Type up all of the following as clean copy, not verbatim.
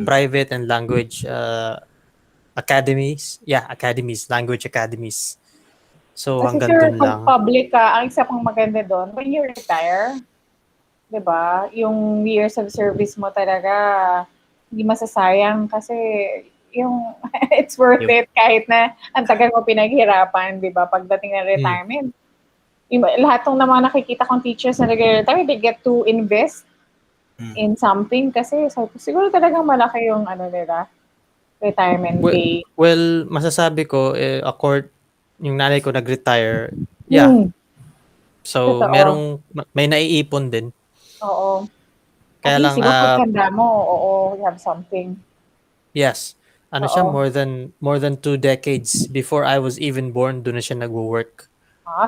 private and language academies. Yeah, academies, language academies. So Kasi hanggang sir, dun kung lang. public ka, ang isa pang maganda doon, when you retire, 'di ba? Yung years of service mo talaga hindi masasayang kasi yung it's worth Yung it kahit na ang tagal mo pinaghirapan, 'di ba? Pagdating ng mm, retirement, yung, lahat ng mga nakikita kong teachers na nag-retire, they get to invest mm. in something kasi siguro talagang malaki yung ano nila, retirement Well, pay. well, masasabi ko yung nanay ko nag-retire. Yeah. Hmm, So totoo. may naiipon din. Oo. At Kaya least, lang di ba, pagtanda mo, oo, you have something. yes. Ano siya Oo. more than 2 decades before I was even born doon na siya nagwo-work.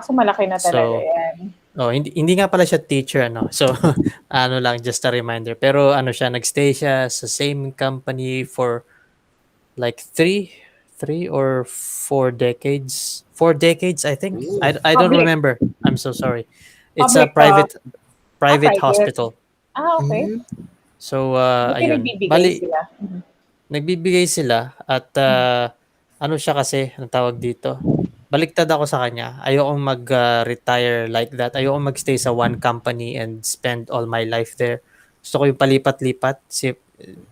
So malaki na talaga So, yan. oh, hindi nga pala siya teacher ano. So, ano lang just a reminder. Pero ano siya, nagstay siya sa same company for like three or 4 decades. 4 decades, I think. Ooh. I don't Public. remember. I'm so sorry. It's a Public to. private Private. hospital. Okay. Mhm. So, Buti ayun. nagbibigay Bali, sila. Mhm. nagbibigay sila at ano siya kasi, ang tawag dito. Baliktad ako sa kanya. Ayokong mag-retire like that. Ayokong magstay sa one company and spend all my life there. Gusto ko yung palipat-lipat,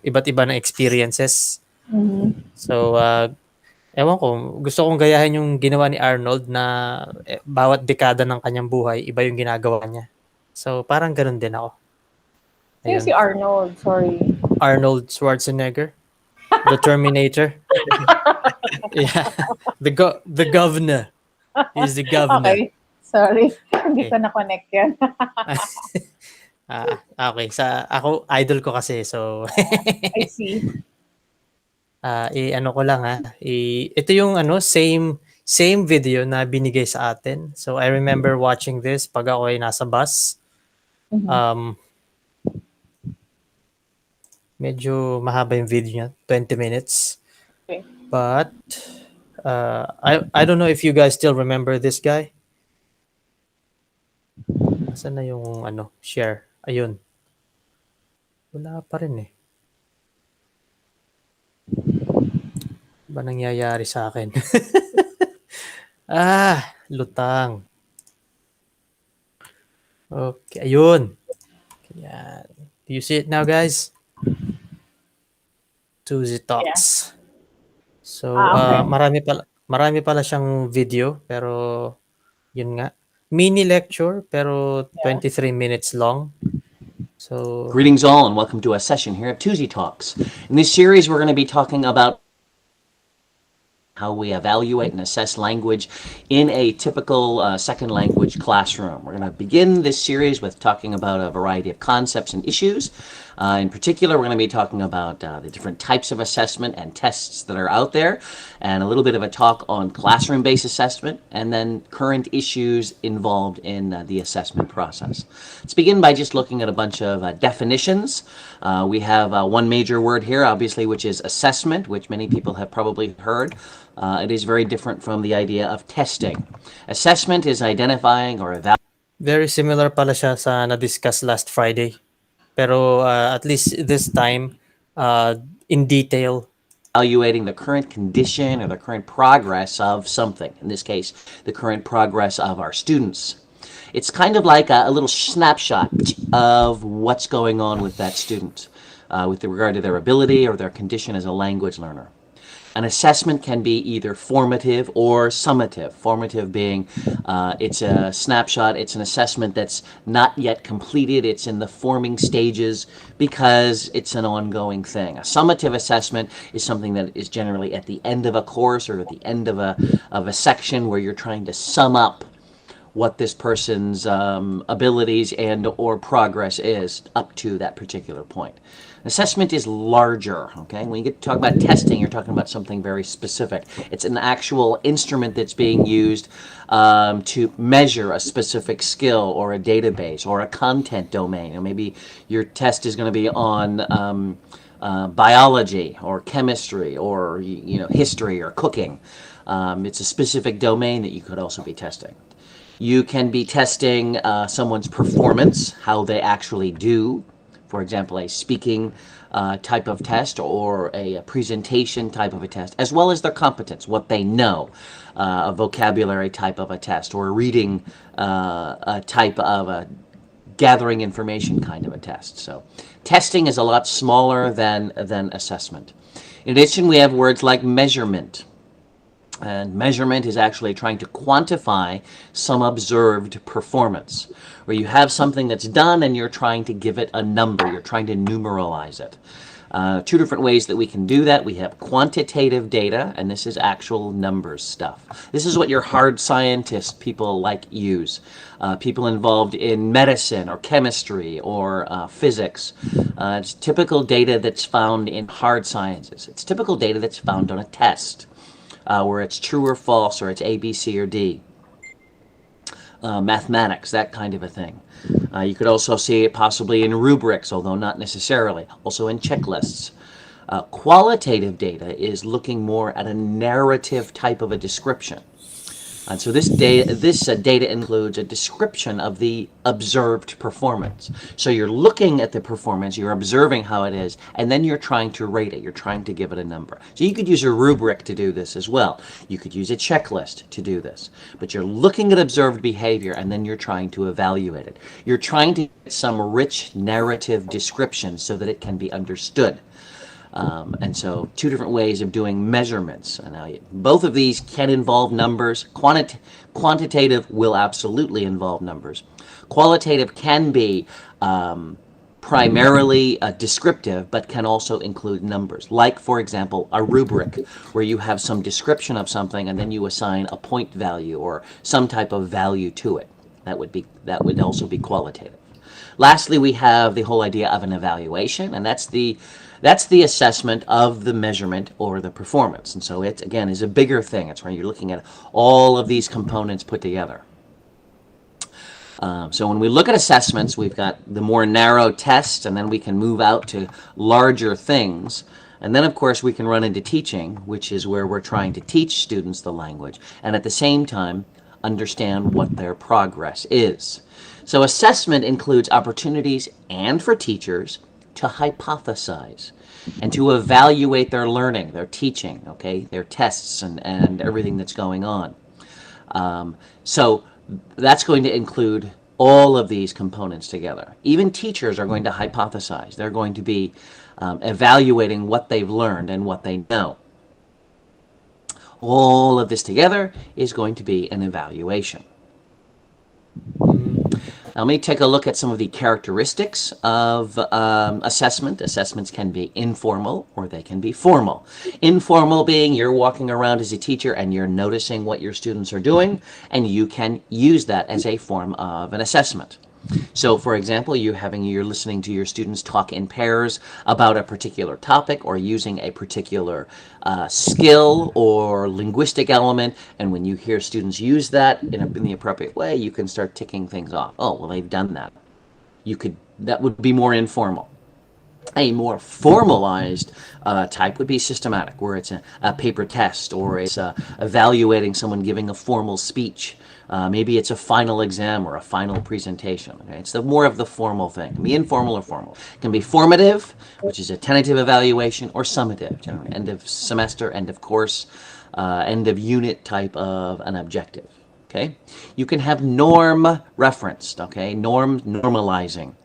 iba't iba na experiences. Mhm. So, ewan ko, gusto kong gayahin yung ginawa ni Arnold na bawat dekada ng kanyang buhay, iba yung ginagawa niya. So, parang ganun din ako. Sino si Ayun. Arnold? Sorry. Arnold Schwarzenegger, the Terminator. Yeah. The governor. He's the governor. Okay. Sorry. Hindi ko Okay. na-connect yan. Okay. Ako, idol ko kasi. So, I see. ano ko lang ito yung same video na binigay sa atin. So, I remember watching this pag ako ay nasa bus. Mhm. Um, Medyo mahaba yung video niya, 20 minutes. Okay. But, I don't know if you guys still remember this guy. Nasaan na yung share? Ayun. Wala pa rin eh. Ba nangyayari sa akin? Lutang. Okay, ayun. Yan. Do you see it now, guys? Tuzi Yeah. Talks. So, Okay. marami pala siyang video, pero yun nga. Mini lecture, pero Yeah. 23 minutes long. So, Greetings all and welcome to a session here at Tuzi Talks. In this series we're going to be talking about how we evaluate and assess language in a typical second language classroom. We're going to begin this series with talking about a variety of concepts and issues. In particular, we're going to be talking about the different types of assessment and tests that are out there, and a little bit of a talk on classroom-based assessment, and then current issues involved in the assessment process. Let's begin by just looking at a bunch of definitions. We have one major word here, obviously, which is assessment, which many people have probably heard. It is very different from the idea of testing. Assessment is identifying or evaluating. very similar pala siya sa na-discuss last Friday. Pero at least this time, in detail. Evaluating the current condition or the current progress of something. In this case, the current progress of our students. It's kind of like a little snapshot of what's going on with that student with regard to their ability or their condition as a language learner. An assessment can be either formative or summative. Formative being it's a snapshot, it's an assessment that's not yet completed, it's in the forming stages because it's an ongoing thing. A summative assessment is something that is generally at the end of a course or at the end of a section where you're trying to sum up what this person's abilities and or progress is up to that particular point. Assessment is larger, okay? When you get to talk about testing, you're talking about something very specific. It's an actual instrument that's being used to measure a specific skill or a database or a content domain. Or maybe your test is going to be on biology or chemistry or history or cooking. It's a specific domain that you could also be testing. You can be testing someone's performance, how they actually do. for example, a speaking type of test or a presentation type of a test, as well as their competence, what they know, a vocabulary type of a test, or a reading a type of a gathering information kind of a test. So testing is a lot smaller than assessment. In addition, we have words like measurement. And measurement is actually trying to quantify some observed performance, where you have something that's done and you're trying to give it a number. You're trying to numeralize it. Two different ways that we can do that. We have quantitative data, and this is actual numbers stuff. This is what your hard scientist people like use. People involved in medicine or chemistry or physics. It's typical data that's found in hard sciences. It's typical data that's found on a test, where it's true or false, or it's A, B, C, or D. Mathematics, that kind of a thing. You could also see it possibly in rubrics, although not necessarily. Also in checklists. Qualitative data is looking more at a narrative type of a description. And so this data includes a description of the observed performance. So you're looking at the performance, you're observing how it is, and then you're trying to rate it. You're trying to give it a number. So you could use a rubric to do this as well. You could use a checklist to do this. But you're looking at observed behavior, and then you're trying to evaluate it. You're trying to get some rich narrative description so that it can be understood. And so two different ways of doing measurements. And both of these can involve numbers. Quantitative will absolutely involve numbers. Qualitative can be primarily descriptive, but can also include numbers. Like, for example, a rubric, where you have some description of something and then you assign a point value or some type of value to it. That would also be qualitative. Lastly, we have the whole idea of an evaluation, and that's the assessment of the measurement or the performance. And so it, again, is a bigger thing. It's where you're looking at all of these components put together. So when we look at assessments, we've got the more narrow tests, and then we can move out to larger things. And then, of course, we can run into teaching, which is where we're trying to teach students the language, and at the same time, understand what their progress is. So assessment includes opportunities and for teachers to hypothesize and to evaluate their learning, their teaching, okay, their tests and everything that's going on. So that's going to include all of these components together. Even teachers are going to hypothesize. They're going to be evaluating what they've learned and what they know. All of this together is going to be an evaluation. Now, let me take a look at some of the characteristics of assessment. Assessments can be informal or they can be formal. Informal being you're walking around as a teacher and you're noticing what your students are doing, and you can use that as a form of an assessment. So, for example, you're listening to your students talk in pairs about a particular topic or using a particular skill or linguistic element, and when you hear students use that in the appropriate way, you can start ticking things off. Oh, well, they've done that. That would be more informal. A more formalized type would be systematic, where it's a paper test, or it's evaluating someone giving a formal speech. Maybe it's a final exam or a final presentation. Okay? It's more of the formal thing. It can be informal or formal. It can be formative, which is a tentative evaluation, or summative, generally end of semester, end of course, end of unit type of an objective. Okay, you can have norm referenced. Okay, normalizing.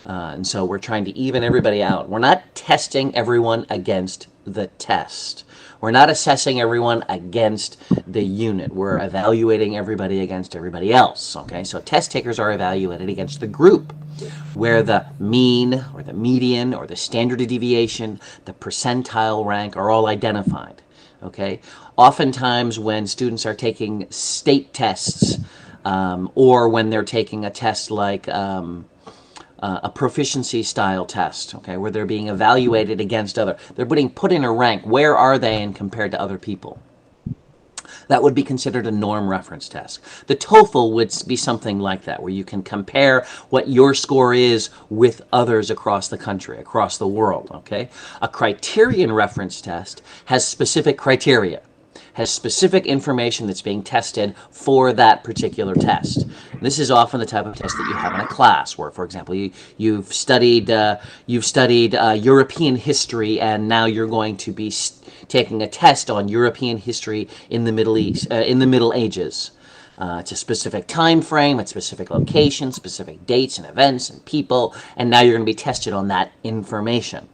And so we're trying to even everybody out. We're not testing everyone against the test. We're not assessing everyone against the unit. We're evaluating everybody against everybody else. Okay, so test takers are evaluated against the group, where the mean or the median or the standard of deviation, the percentile rank are all identified. Okay, oftentimes when students are taking state tests, or when they're taking a test like a proficiency style test, okay, where they're being evaluated against they're being put in a rank. Where are they in compared to other people? That would be considered a norm reference test. The TOEFL would be something like that, where you can compare what your score is with others across the country, across the world, okay? A criterion reference test has specific criteria. has specific information that's being tested for that particular test. This is often the type of test that you have in a class where, for example, you've studied European history, and now you're going to be taking a test on European history in the Middle East, in the Middle Ages. It's a specific time frame, a specific location, specific dates and events and people, and now you're going to be tested on that information.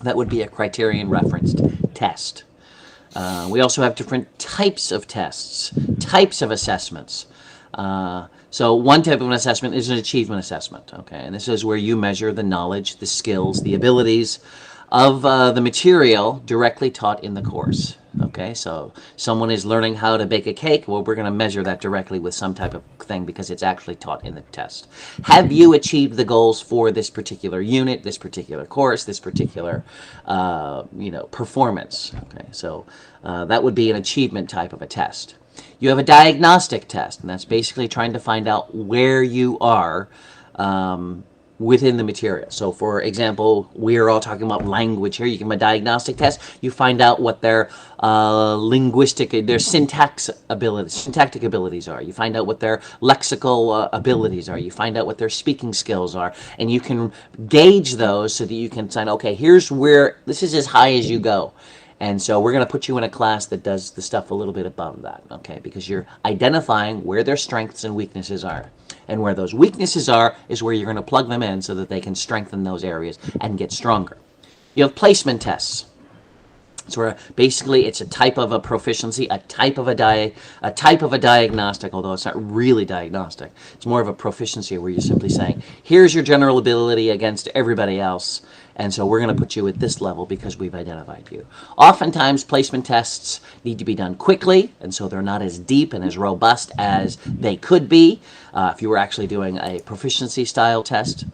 That would be a criterion referenced test. We also have different types of tests, types of assessments. So one type of an assessment is an achievement assessment, okay? And this is where you measure the knowledge, the skills, the abilities of the material directly taught in the course, okay? So someone is learning how to bake a cake, well, we're going to measure that directly with some type of thing because it's actually taught in the test. Have you achieved the goals for this particular unit, this particular course, this particular, performance, okay? So that would be an achievement type of a test. You have a diagnostic test, and that's basically trying to find out where you are within the material. So, for example, we're all talking about language here. You give them a diagnostic test. You find out what their their syntactic abilities are. You find out what their lexical abilities are. You find out what their speaking skills are, and you can gauge those so that you can say, okay, this is as high as you go. And so we're going to put you in a class that does the stuff a little bit above that, okay? Because you're identifying where their strengths and weaknesses are. And where those weaknesses are is where you're going to plug them in so that they can strengthen those areas and get stronger. You have placement tests. So basically it's a type of a proficiency, a type of a diagnostic, although it's not really diagnostic. It's more of a proficiency where you're simply saying, here's your general ability against everybody else. And so we're going to put you at this level because we've identified you. Oftentimes, placement tests need to be done quickly, and so they're not as deep and as robust as they could be if you were actually doing a proficiency-style test.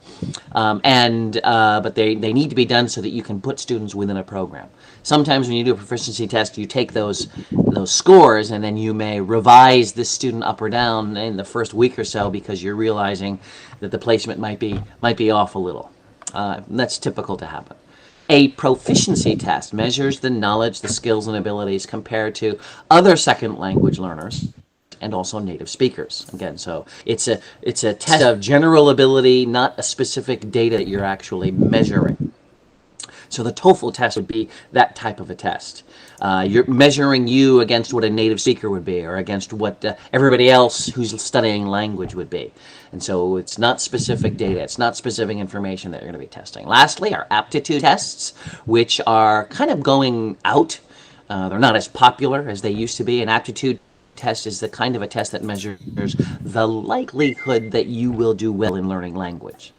But they need to be done so that you can put students within a program. Sometimes when you do a proficiency test, you take those scores, and then you may revise this student up or down in the first week or so because you're realizing that the placement might be off a little. That's typical to happen. A proficiency test measures the knowledge, the skills, and abilities compared to other second language learners and also native speakers. Again, so it's a test of general ability, not a specific data that you're actually measuring. So the TOEFL test would be that type of a test. You're measuring you against what a native speaker would be or against what everybody else who's studying language would be. And so it's not specific data. It's not specific information that you're going to be testing. Lastly, our aptitude tests, which are kind of going out. They're not as popular as they used to be. An aptitude test is the kind of a test that measures the likelihood that you will do well in learning language,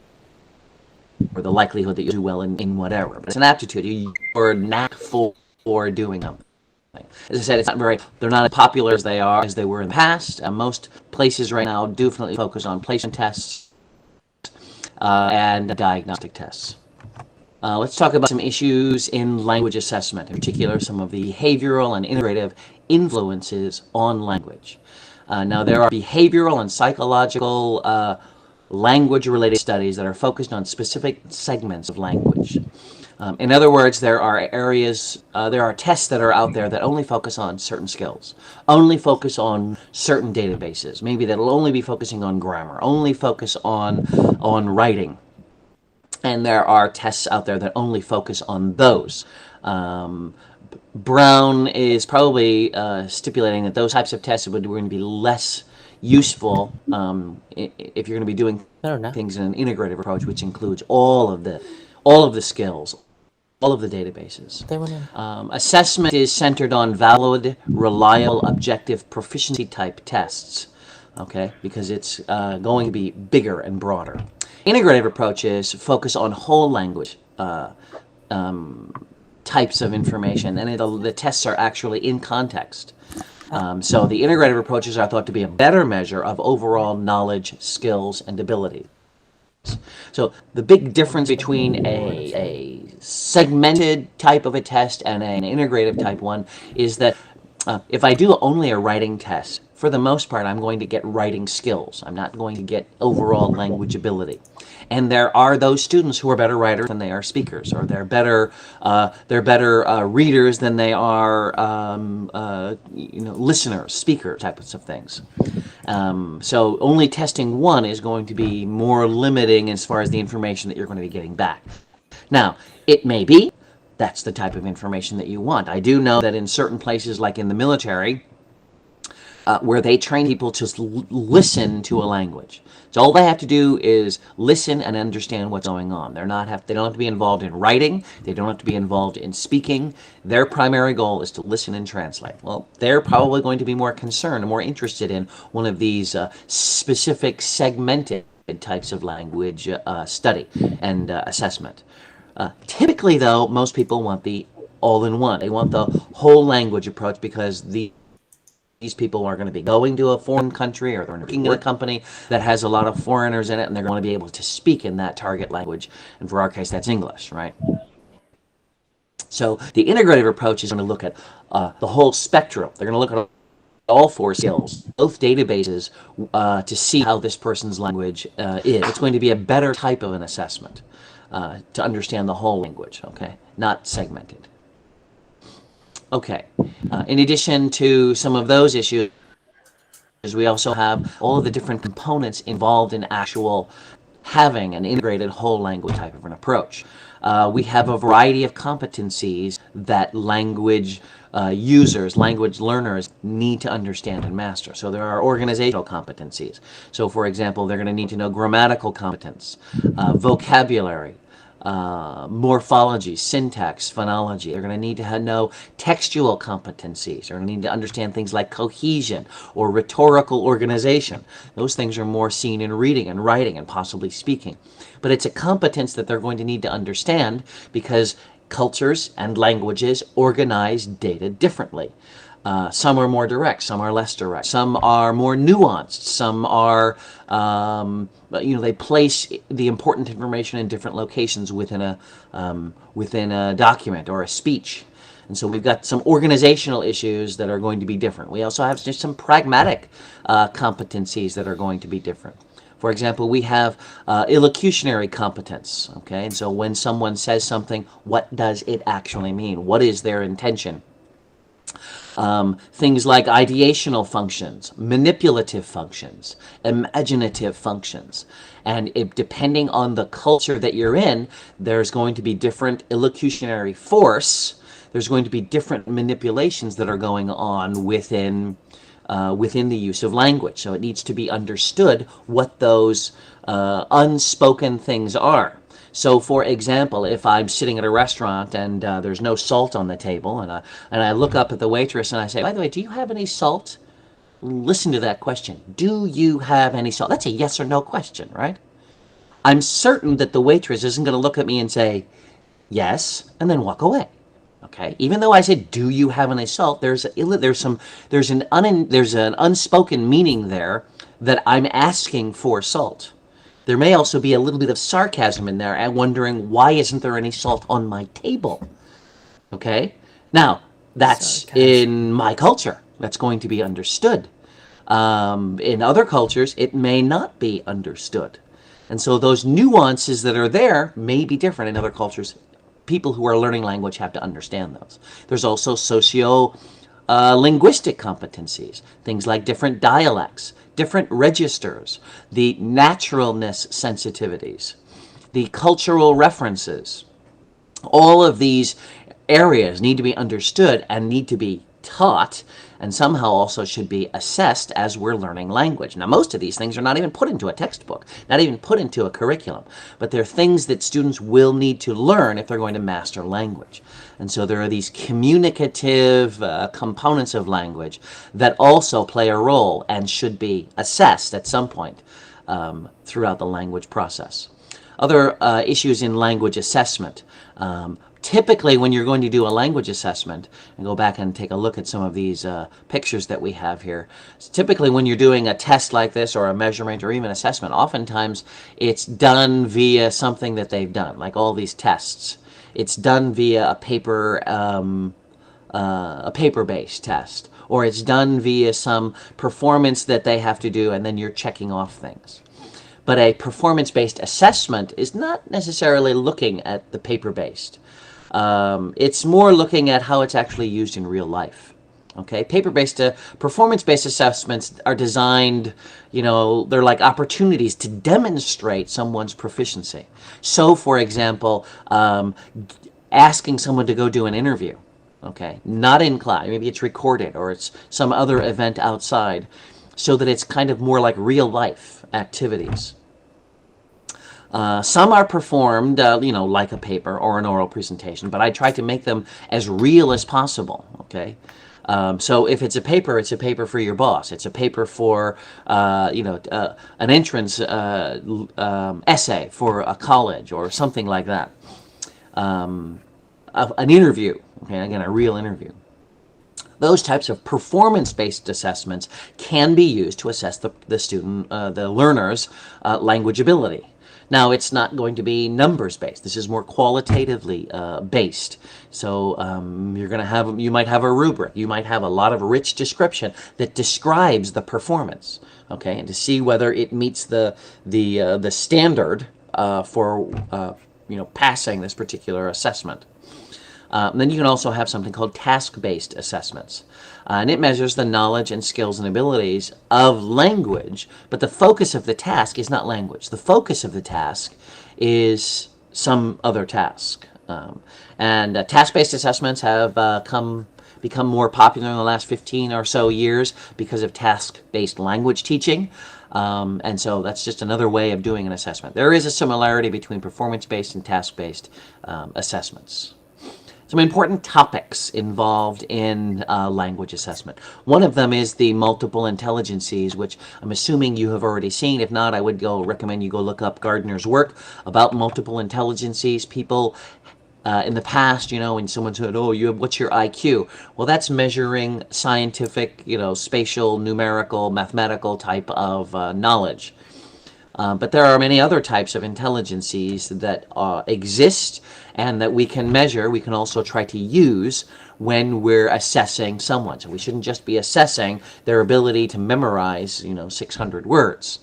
or the likelihood that you'll do well in whatever. But it's an aptitude, your knack for doing something. As I said, they're not as popular as they were in the past. Most places right now definitely focus on placement tests and diagnostic tests. Let's talk about some issues in language assessment, in particular some of the behavioral and integrative influences on language. Now, there are behavioral and psychological language-related studies that are focused on specific segments of language. In other words, there are tests that are out there that only focus on certain skills, only focus on certain databases. Maybe that'll only be focusing on grammar, only focus on writing. And there are tests out there that only focus on those. Brown is probably stipulating that those types of tests are going to be less useful if you're going to be doing things in an integrative approach, which includes all of the skills, all of the databases. Assessment is centered on valid, reliable, objective proficiency type tests, okay, because it's going to be bigger and broader. Integrative approaches focus on whole language types of information, and the tests are actually in context. So the integrative approaches are thought to be a better measure of overall knowledge, skills, and ability. So the big difference between a segmented type of a test and an integrative type one is that if I do only a writing test for the most part, I'm going to get writing skills. I'm not going to get overall language ability. And there are those students who are better writers than they are speakers, or they're better readers than they are listeners, speakers, types of things. So only testing one is going to be more limiting as far as the information that you're going to be getting back. Now, it may be that's the type of information that you want. I do know that in certain places, like in the military, where they train people to listen to a language. So all they have to do is listen and understand what's going on. They don't have to be involved in writing. They don't have to be involved in speaking. Their primary goal is to listen and translate. Well, they're probably going to be more concerned, more interested in one of these specific segmented types of language study and assessment. Typically, though, most people want the all-in-one. They want the whole language approach because these people are going to be going to a foreign country, or they're working in a company that has a lot of foreigners in it, and they're going to be able to speak in that target language. And for our case, that's English, right? So the integrative approach is going to look at the whole spectrum. They're going to look at all four skills, both databases, to see how this person's language is. It's going to be a better type of an assessment to understand the whole language, okay? Not segmented. Okay, in addition to some of those issues, we also have all of the different components involved in actual having an integrated whole language type of an approach. We have a variety of competencies that language users, language learners need to understand and master. So there are organizational competencies. So for example, they're going to need to know grammatical competence, vocabulary, morphology, syntax, phonology. They're going to need to know textual competencies. They're going to need to understand things like cohesion or rhetorical organization. Those things are more seen in reading and writing and possibly speaking. But it's a competence that they're going to need to understand because cultures and languages organize data differently. Some are more direct, some are less direct, some are more nuanced, some are, they place the important information in different locations within a document or a speech. And so we've got some organizational issues that are going to be different. We also have just some pragmatic competencies that are going to be different. For example, we have illocutionary competence, okay? And so when someone says something, what does it actually mean? What is their intention? Things like ideational functions, manipulative functions, imaginative functions. And depending on the culture that you're in, there's going to be different illocutionary force. There's going to be different manipulations that are going on within the use of language. So it needs to be understood what those unspoken things are. So, for example, if I'm sitting at a restaurant and there's no salt on the table, and I look up at the waitress and I say, by the way, do you have any salt? Listen to that question. Do you have any salt? That's a yes or no question, right? I'm certain that the waitress isn't going to look at me and say, yes, and then walk away. Okay, even though I said, "Do you have any salt?" There's an unspoken meaning there that I'm asking for salt. There may also be a little bit of sarcasm in there and wondering, why isn't there any salt on my table? Okay? Now, that's sarcasm. In my culture. That's going to be understood. In other cultures, it may not be understood. And so those nuances that are there may be different in other cultures. People who are learning language have to understand those. There's also linguistic competencies, things like different dialects, different registers, the naturalness sensitivities, the cultural references. All of these areas need to be understood and need to be taught, and somehow also should be assessed as we're learning language. Now, most of these things are not even put into a textbook, not even put into a curriculum, but they're things that students will need to learn if they're going to master language. And so there are these communicative components of language that also play a role and should be assessed at some point throughout the language process. Other issues in language assessment. Typically, when you're going to do a language assessment, and go back and take a look at some of these pictures that we have here, typically when you're doing a test like this or a measurement or even assessment, oftentimes it's done via something that they've done, like all these tests. It's done via a paper a paper-based test, or it's done via some performance that they have to do, and then you're checking off things. But a performance-based assessment is not necessarily looking at the paper-based. It's more looking at how it's actually used in real life. Okay, performance-based assessments are designed, they're like opportunities to demonstrate someone's proficiency. So, for example, asking someone to go do an interview, okay, not in class, maybe it's recorded or it's some other event outside, so that it's kind of more like real life activities. Some are performed, like a paper or an oral presentation, but I try to make them as real as possible, okay? So if it's a paper for your boss. It's a paper for, an entrance essay for a college or something like that. An interview, okay, again, a real interview. Those types of performance-based assessments can be used to assess the learner's language ability. Now, it's not going to be numbers-based. This is more qualitatively based. So you might have a rubric. You might have a lot of rich description that describes the performance, okay, and to see whether it meets the standard for passing this particular assessment. Then you can also have something called task-based assessments. And it measures the knowledge and skills and abilities of language, but the focus of the task is not language. The focus of the task is some other task. And task-based assessments have become more popular in the last 15 or so years because of task-based language teaching. And so that's just another way of doing an assessment. There is a similarity between performance-based and task-based assessments. Some important topics involved in language assessment. One of them is the multiple intelligences, which I'm assuming you have already seen. If not, I would recommend you go look up Gardner's work about multiple intelligences. People in the past, when someone said, what's your IQ? Well, that's measuring scientific, spatial, numerical, mathematical type of knowledge. But there are many other types of intelligences that exist and that we can measure. We can also try to use when we're assessing someone. So we shouldn't just be assessing their ability to memorize, 600 words.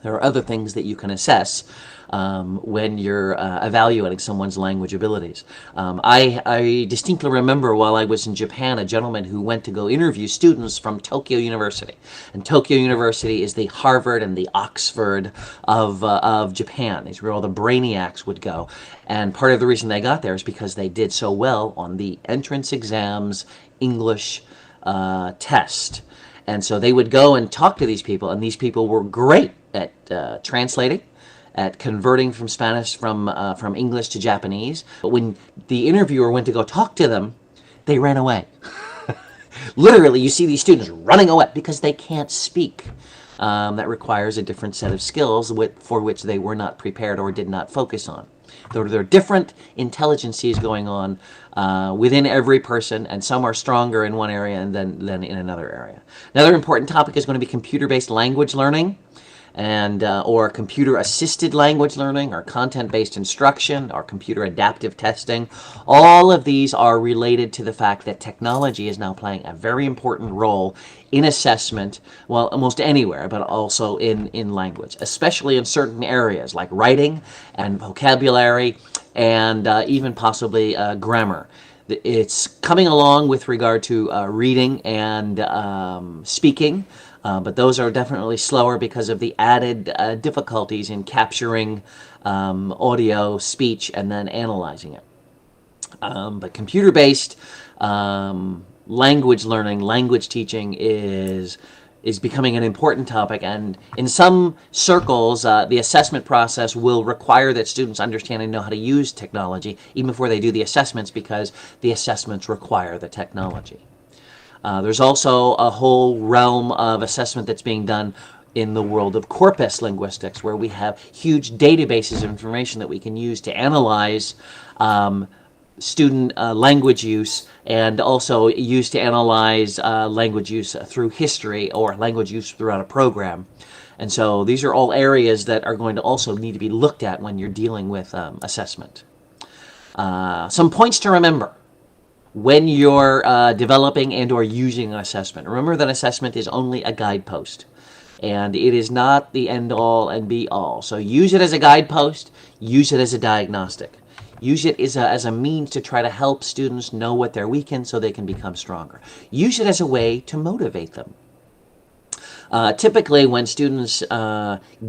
There are other things that you can assess when you're evaluating someone's language abilities. I distinctly remember while I was in Japan, a gentleman who went to go interview students from Tokyo University. And Tokyo University is the Harvard and the Oxford of Japan. It's where all the brainiacs would go. And part of the reason they got there is because they did so well on the entrance exams English test. And so they would go and talk to these people, and these people were great at translating, at converting from Spanish from English to Japanese. But when the interviewer went to go talk to them, they ran away. Literally, you see these students running away because they can't speak. That requires a different set of skills for which they were not prepared or did not focus on. There are different intelligences going on within every person, and some are stronger in one area than in another area. Another important topic is going to be computer-based language learning, and or computer-assisted language learning, or content-based instruction, or computer adaptive testing. All of these are related to the fact that technology is now playing a very important role in assessment, well, almost anywhere, but also in language, especially in certain areas like writing and vocabulary and even possibly grammar. It's coming along with regard to reading and speaking, but those are definitely slower because of the added difficulties in capturing audio, speech, and then analyzing it. But computer-based language learning, language teaching is becoming an important topic, and in some circles, the assessment process will require that students understand and know how to use technology even before they do the assessments, because the assessments require the technology. There's also a whole realm of assessment that's being done in the world of corpus linguistics, where we have huge databases of information that we can use to analyze student language use, and also used to analyze language use through history or language use throughout a program. And so these are all areas that are going to also need to be looked at when you're dealing with assessment. Some points to remember when you're developing and or using an assessment. Remember that assessment is only a guidepost, and it is not the end all and be all. So use it as a guidepost, use it as a diagnostic. Use it as a means to try to help students know what they're weak in so they can become stronger. Use it as a way to motivate them. Typically, when students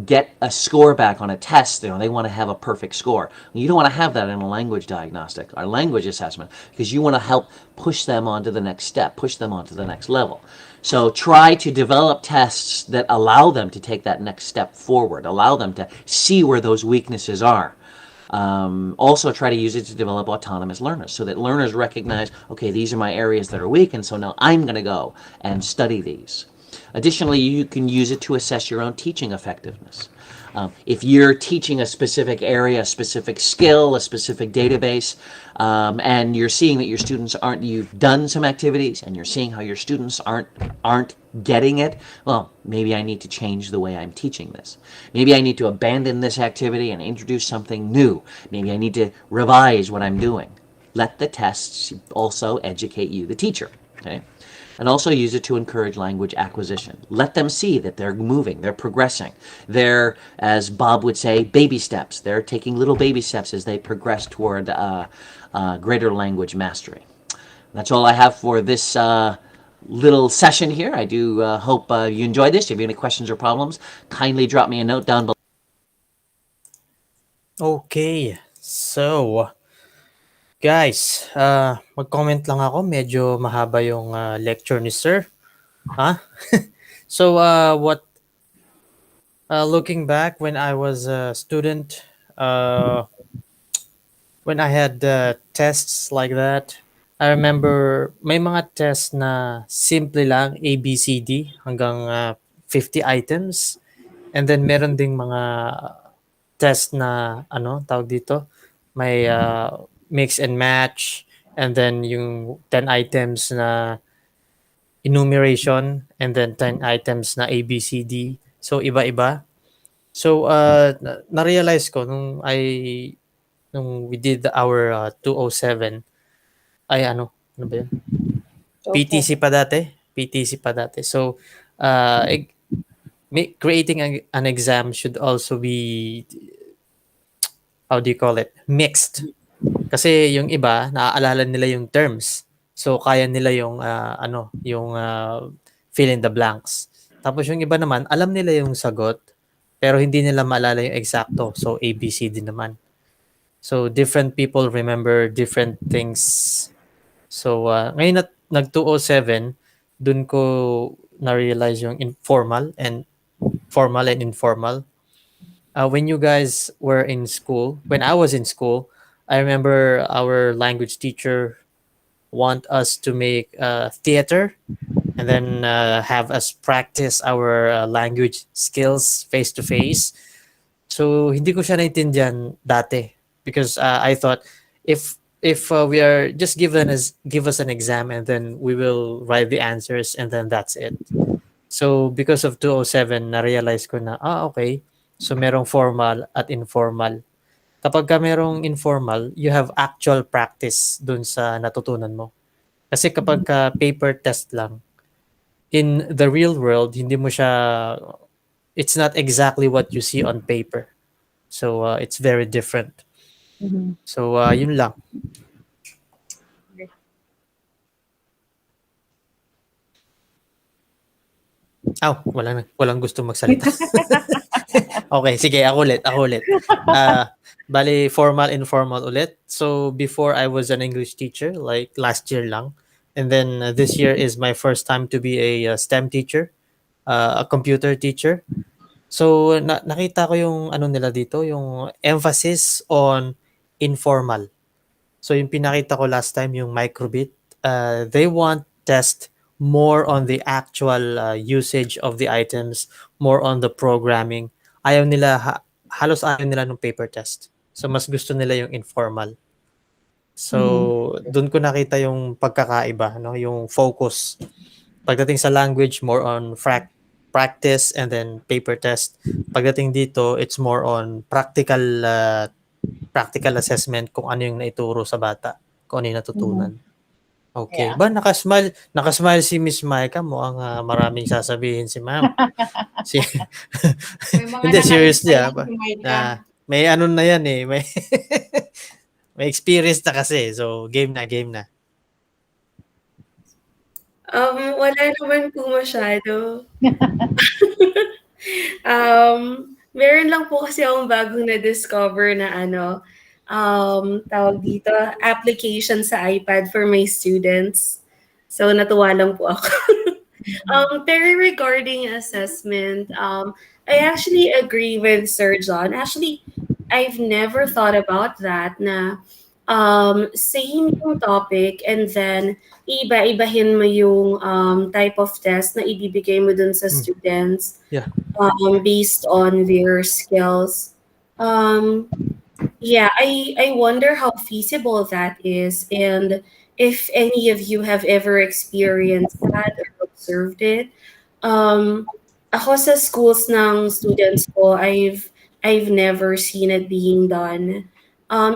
get a score back on a test, they want to have a perfect score. You don't want to have that in a language diagnostic or language assessment, because you want to help push them onto the next step, push them onto the next level. So try to develop tests that allow them to take that next step forward, allow them to see where those weaknesses are. Also try to use it to develop autonomous learners, so that learners recognize, okay, these are my areas that are weak, and so now I'm going to go and study these. Additionally, you can use it to assess your own teaching effectiveness. If you're teaching a specific area, a specific skill, a specific database, and you're seeing that your students aren't, you've done some activities and you're seeing how your students aren't getting it, well, maybe I need to change the way I'm teaching this. Maybe I need to abandon this activity and introduce something new. Maybe I need to revise what I'm doing. Let the tests also educate you, the teacher. Okay? And also use it to encourage language acquisition. Let them see that they're moving, they're progressing. They're, as Bob would say, baby steps. They're taking little baby steps as they progress toward greater language mastery. That's all I have for this little session here. I do hope you enjoyed this. If you have any questions or problems, kindly drop me a note down below. Okay. So, guys, mag-comment lang ako. Medyo mahaba yung lecture ni Sir. Huh? So, looking back when I was a student, when I had tests like that, I remember may mga tests na simple lang, A, B, C, D, hanggang 50 items. And then meron ding mga test na, tawag dito, may mix and match, and then yung 10 items na enumeration, and then 10 items na A, B, C, D. So, iba-iba. So, na-realize ko nung we did our 207, ay ano ba yun? PTC pa dati. PTC pa dati. So, creating an exam should also be, how do you call it? Mixed. Kasi yung iba, naaalala nila yung terms. So, kaya nila yung, fill in the blanks. Tapos yung iba naman, alam nila yung sagot, pero hindi nila maalala yung eksakto. So, A, B, C, D naman. So, different people remember different things. So, ngayon nag-207, dun ko na-realize yung formal and informal. When you guys were in school, when I was in school, I remember our language teacher want us to make theater, and then have us practice our language skills face to face. So hindi ko siya naintindihan dati, because I thought if we are just give us an exam, and then we will write the answers, and then that's it. So because of 207, na-realize ko na, okay. So merong formal at informal. Kapag ka merong informal, you have actual practice dun sa natutunan mo. Kasi kapag ka paper test lang, in the real world, hindi mo siya, it's not exactly what you see on paper. So it's very different. So yun lang. Walang gusto magsalita. Okay, sige, ako ulit. Bali, formal, informal ulit. So before, I was an English teacher, like last year lang. And then this year is my first time to be a STEM teacher, a computer teacher. So nakita ko yung nila dito, yung emphasis on informal. So yung pinakita ko last time, yung microbit, they want test more on the actual usage of the items, more on the programming. Halos ayaw nila ng paper test. So mas gusto nila yung informal. So doon ko nakita yung pagkakaiba, yung focus. Pagdating sa language, more on practice and then paper test. Pagdating dito, it's more on practical assessment, kung ano yung naituro sa bata, kung ano yung natutunan. Okay. Yeah. Ba, nakasmile si Miss Maika, mukhang maraming sasabihin si ma'am. Si May mga Hindi, nakain pa seriously yan ba si Maika. may ano na yan, may may experience na kasi. So, game na, game na. Wala naman po masyado. Meron lang po kasi akong bagong na-discover na tawag dito, application sa iPad for my students. So, natuwa lang po ako. Pero regarding assessment, I actually agree with Sir John. Actually, I've never thought about that na same yung topic and then iba-ibahin mo yung type of test na ibibigay mo dun sa students Yeah. based on their skills. Yeah, I wonder how feasible that is and if any of you have ever experienced that or observed it. Ako sa schools ng students ko, I've never seen it being done.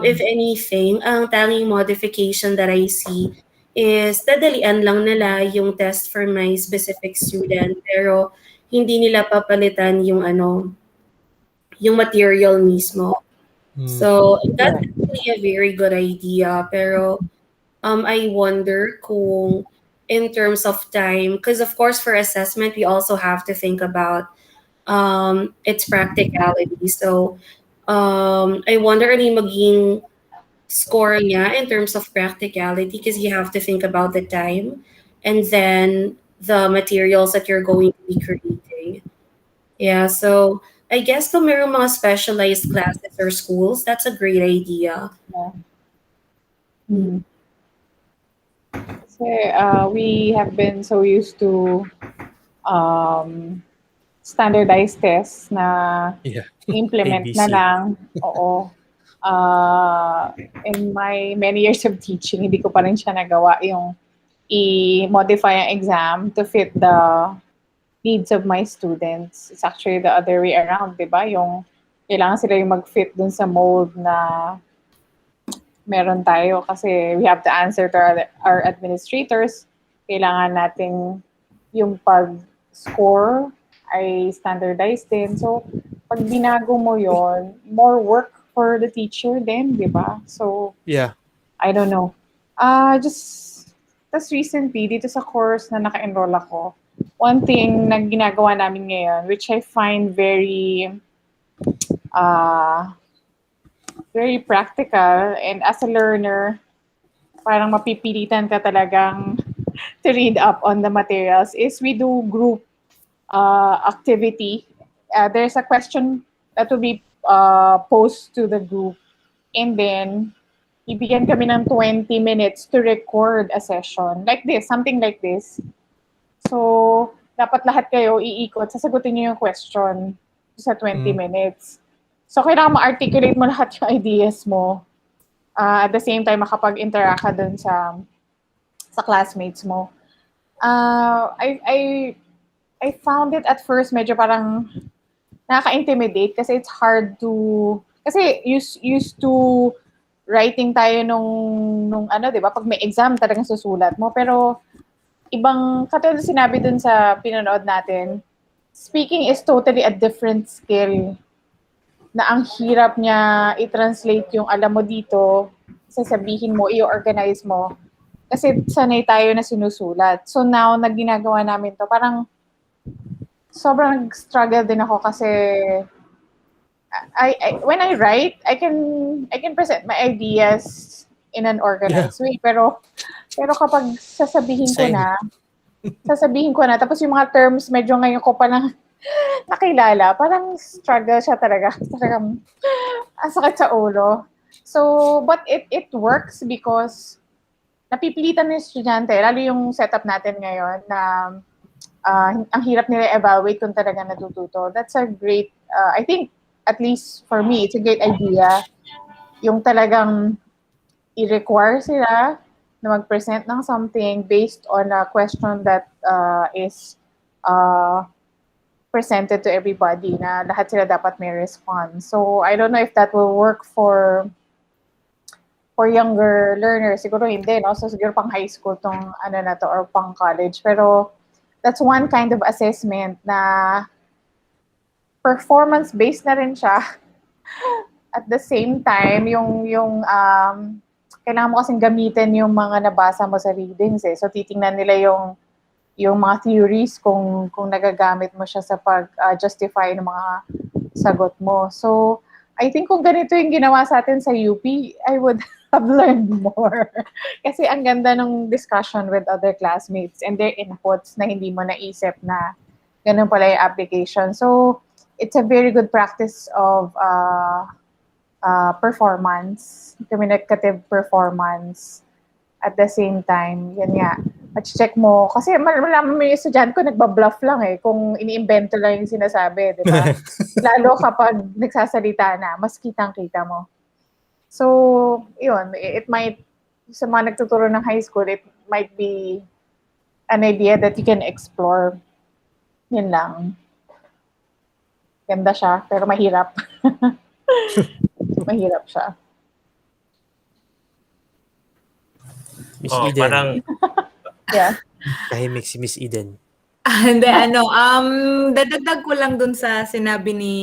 If anything, ang tanging modification that I see is dadalian lang nila yung test for my specific student pero hindi nila papalitan yung material mismo. So that's actually a very good idea. Pero I wonder kung in terms of time, because of course for assessment we also have to think about its practicality. So I wonder ano yung maging score niya in terms of practicality because you have to think about the time and then the materials that you're going to be creating. Yeah, so I guess kung mayroong mga specialized classes or schools, that's a great idea. Yeah. Kasi we have been so used to standardized tests na Yeah. implement ABC. na lang. Oo. In my many years of teaching, hindi ko pa rin siya nagawa yung i-modify ang exam to fit the needs of my students. It's actually the other way around, di ba? Yung kailangan sila yung mag-fit dun sa mold na meron tayo kasi we have to answer to our administrators. Kailangan nating yung pag-score ay standardized din. So, pag binago mo yon, more work for the teacher din, di ba? So, Yeah. I don't know. Just recently, dito sa course na naka-enroll ako, one thing na ginagawa namin ngayon, which I find very practical, and as a learner, parang mapipilitan ka talagang to read up on the materials, is we do group activity. There's a question that will be posed to the group, and then ibigyan kami ng 20 minutes to record a session. Like this, something like this. So, dapat lahat kayo iikot, sasagutin niyo yung question sa 20 minutes. So, kailangan ma-articulate mo lahat yung ideas mo. At the same time, makapag-interact ka dun sa classmates mo. I found it at first medyo parang nakaka-intimidate kasi it's hard to, kasi used to writing tayo nung ano, 'di ba? Pag may exam talagang susulat mo, pero ibang katulad sinabi dun sa pinanood natin, speaking is totally a different skill na ang hirap niya i-translate yung alam mo dito, sasabihin mo, i-organize mo. Kasi sanay tayo na sinusulat. So now, ginagawa namin to, parang sobrang struggle din ako kasi when I write, I can present my ideas in an organized way. Pero kapag sasabihin ko na, tapos yung mga terms medyo ngayon ko pa lang nakilala, parang struggle siya talaga. Talagang sakit sa ulo. So, but it works because napipilitan ng estudyante, lalo yung setup natin ngayon na ang hirap nila evaluate kung talaga natututo. That's a great, I think, at least for me, it's a great idea. Yung talagang i-require sila na mag-present ng something based on a question that is presented to everybody, na lahat sila dapat may response. So, I don't know if that will work for for younger learners, siguro hindi, no? So siguro pang high school tong ano na to or pang college. Pero that's one kind of assessment na performance-based na rin siya. At the same time, kailangan mo kasing gamitin yung mga nabasa mo sa readings eh. So titingnan nila yung mga theories kung nagagamit mo siya sa pag-justify ng mga sagot mo. So, I think kung ganito yung ginawa sa atin sa UP, I would have learned more. Kasi ang ganda ng discussion with other classmates and their inputs na hindi mo naisip na ganun pala yung application. So, it's a very good practice of performance, communicative performance. At the same time, yan nga, check mo. Kasi malaman mo yung estudyante ko, nagbabluff lang eh, kung iniimbento lang yung sinasabi, di ba? Lalo kapag nagsasalita na, mas kitang-kita mo. So, yun, it might, sa mga nagtuturo ng high school, it might be an idea that you can explore. Yun lang. Ganda siya, pero mahirap. Mahirap siya. Miss Oh, Eden. parang Yeah. Tahimik si Miss Eden. Hindi, dadagdag ko lang dun sa sinabi ni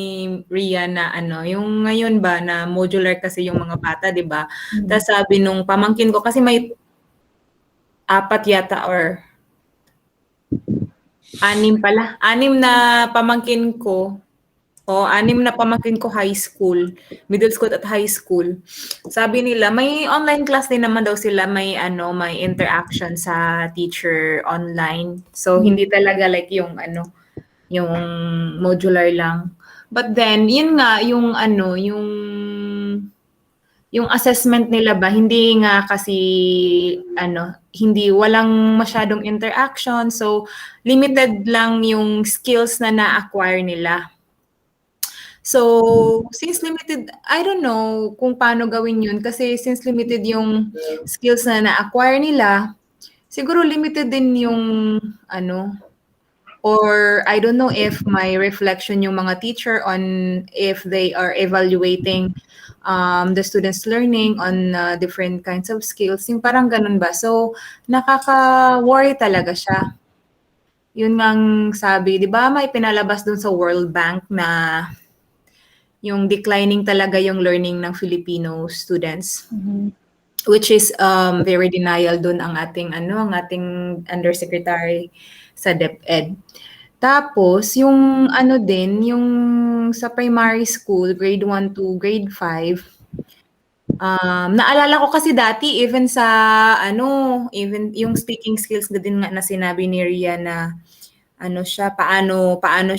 Ria na yung ngayon ba na modular kasi yung mga bata, di ba? Tapos sabi nung pamangkin ko, kasi may 4 yata or 6 pala. 6 na pamangkin ko. O, 6 na pamangkin ko high school, middle school at high school. Sabi nila, may online class din naman daw sila, may interaction sa teacher online. So, hindi talaga like yung modular lang. But then, yun nga, yung assessment nila ba, hindi nga kasi, walang masyadong interaction. So, limited lang yung skills na na-acquire nila. So, since limited, I don't know kung paano gawin yun kasi since limited yung skills na na-acquire nila, siguro limited din yung or I don't know if may reflection yung mga teacher on if they are evaluating the students' learning on different kinds of skills. Yung parang ganun ba? So, nakaka-worry talaga siya. Yun ngang sabi, di ba may pinalabas dun sa World Bank na yung declining talaga yung learning ng Filipino students, which is very denial dun ang ating undersecretary sa DepEd. Tapos yung yung sa primary school grade 1 to grade 5, naalala ko kasi dati even sa even yung speaking skills na din nga na sinabi ni Ria na paano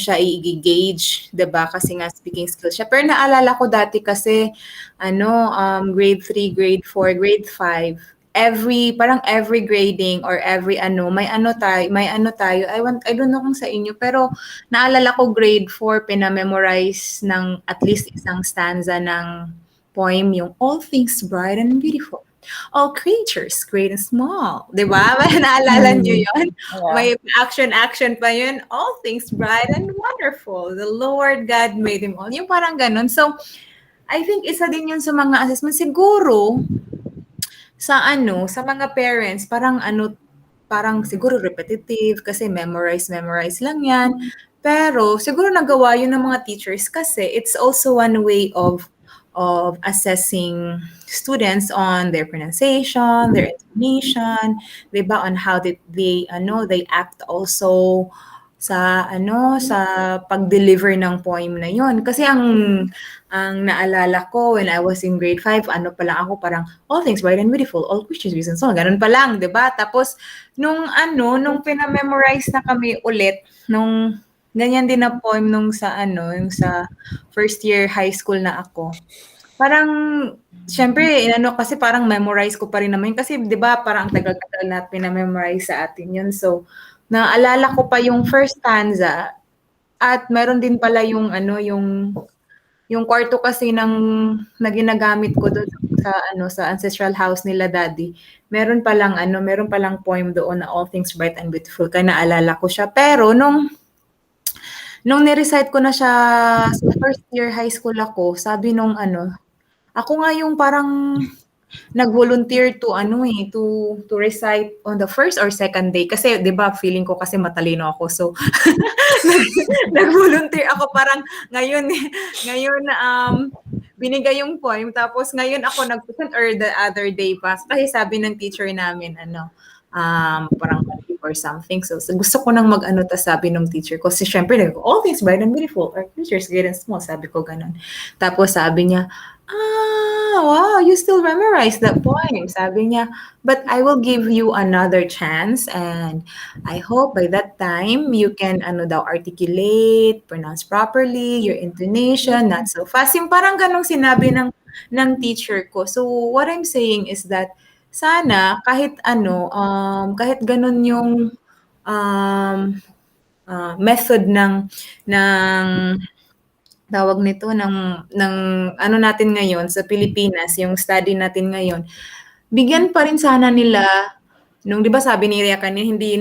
siya i-gauge, 'di ba? Kasi nga speaking skills siya. Pero naalala ko dati kasi grade 3, grade 4, grade 5, every grading or every may tayo. I don't know kung sa inyo, pero naalala ko grade 4 pina-memorize ng at least isang stanza ng poem, yung All Things Bright and Beautiful. All creatures, great and small. Di ba? Naalala niyo yun? Yeah. May action pa yun. All things bright and wonderful. The Lord God made them all. Yung parang ganun. So, I think isa din yun sa mga assessment. Siguro, sa mga parents, parang siguro repetitive kasi memorize lang yan. Pero siguro nagawa yun ng mga teachers kasi it's also one way of assessing students on their pronunciation, their intonation, diba, on how they act also sa pag-deliver ng poem na yon. Kasi ang naalala ko when I was in grade 5, pa lang ako, parang all things bright and beautiful, all creatures reason so ganun pa lang, diba? Tapos nung pinamemorize na kami ulit nung ganyan din na poem yung sa first year high school na ako. Parang, syempre, kasi parang memorize ko pa rin naman. Kasi, di ba, parang ang tagal-tagal na pinamemorize sa atin yun. So, naalala ko pa yung first stanza at meron din pala yung kwarto kasi na ginagamit ko doon sa ancestral house nila daddy. Meron palang poem doon na All Things Bright and Beautiful. Kaya naalala ko siya. Pero, nung ni-recite ko na siya sa first year high school ako, sabi nung ako nga yung parang nag-volunteer to to recite on the first or second day kasi 'di ba feeling ko kasi matalino ako so nag-volunteer ako parang ngayon binigay yung poem tapos ngayon ako nag-present or the other day pa kasi sabi ng teacher namin parang mali or something. So gusto ko nang mag-ano tas sabi ng teacher ko kasi syempre all things bright and beautiful are creatures great and small sabi ko ganun. Tapos sabi niya wow, you still memorize that poem. Sabi niya, but I will give you another chance and I hope by that time you can articulate, pronounce properly, your intonation, not so fast. Yung parang ganong sinabi ng teacher ko. So what I'm saying is that sana kahit kahit ganon yung method ng tawag nito ng ano natin ngayon sa Pilipinas, yung study natin ngayon, bigyan pa rin sana nila nung 'di ba sabi ni Rhea kanina hindi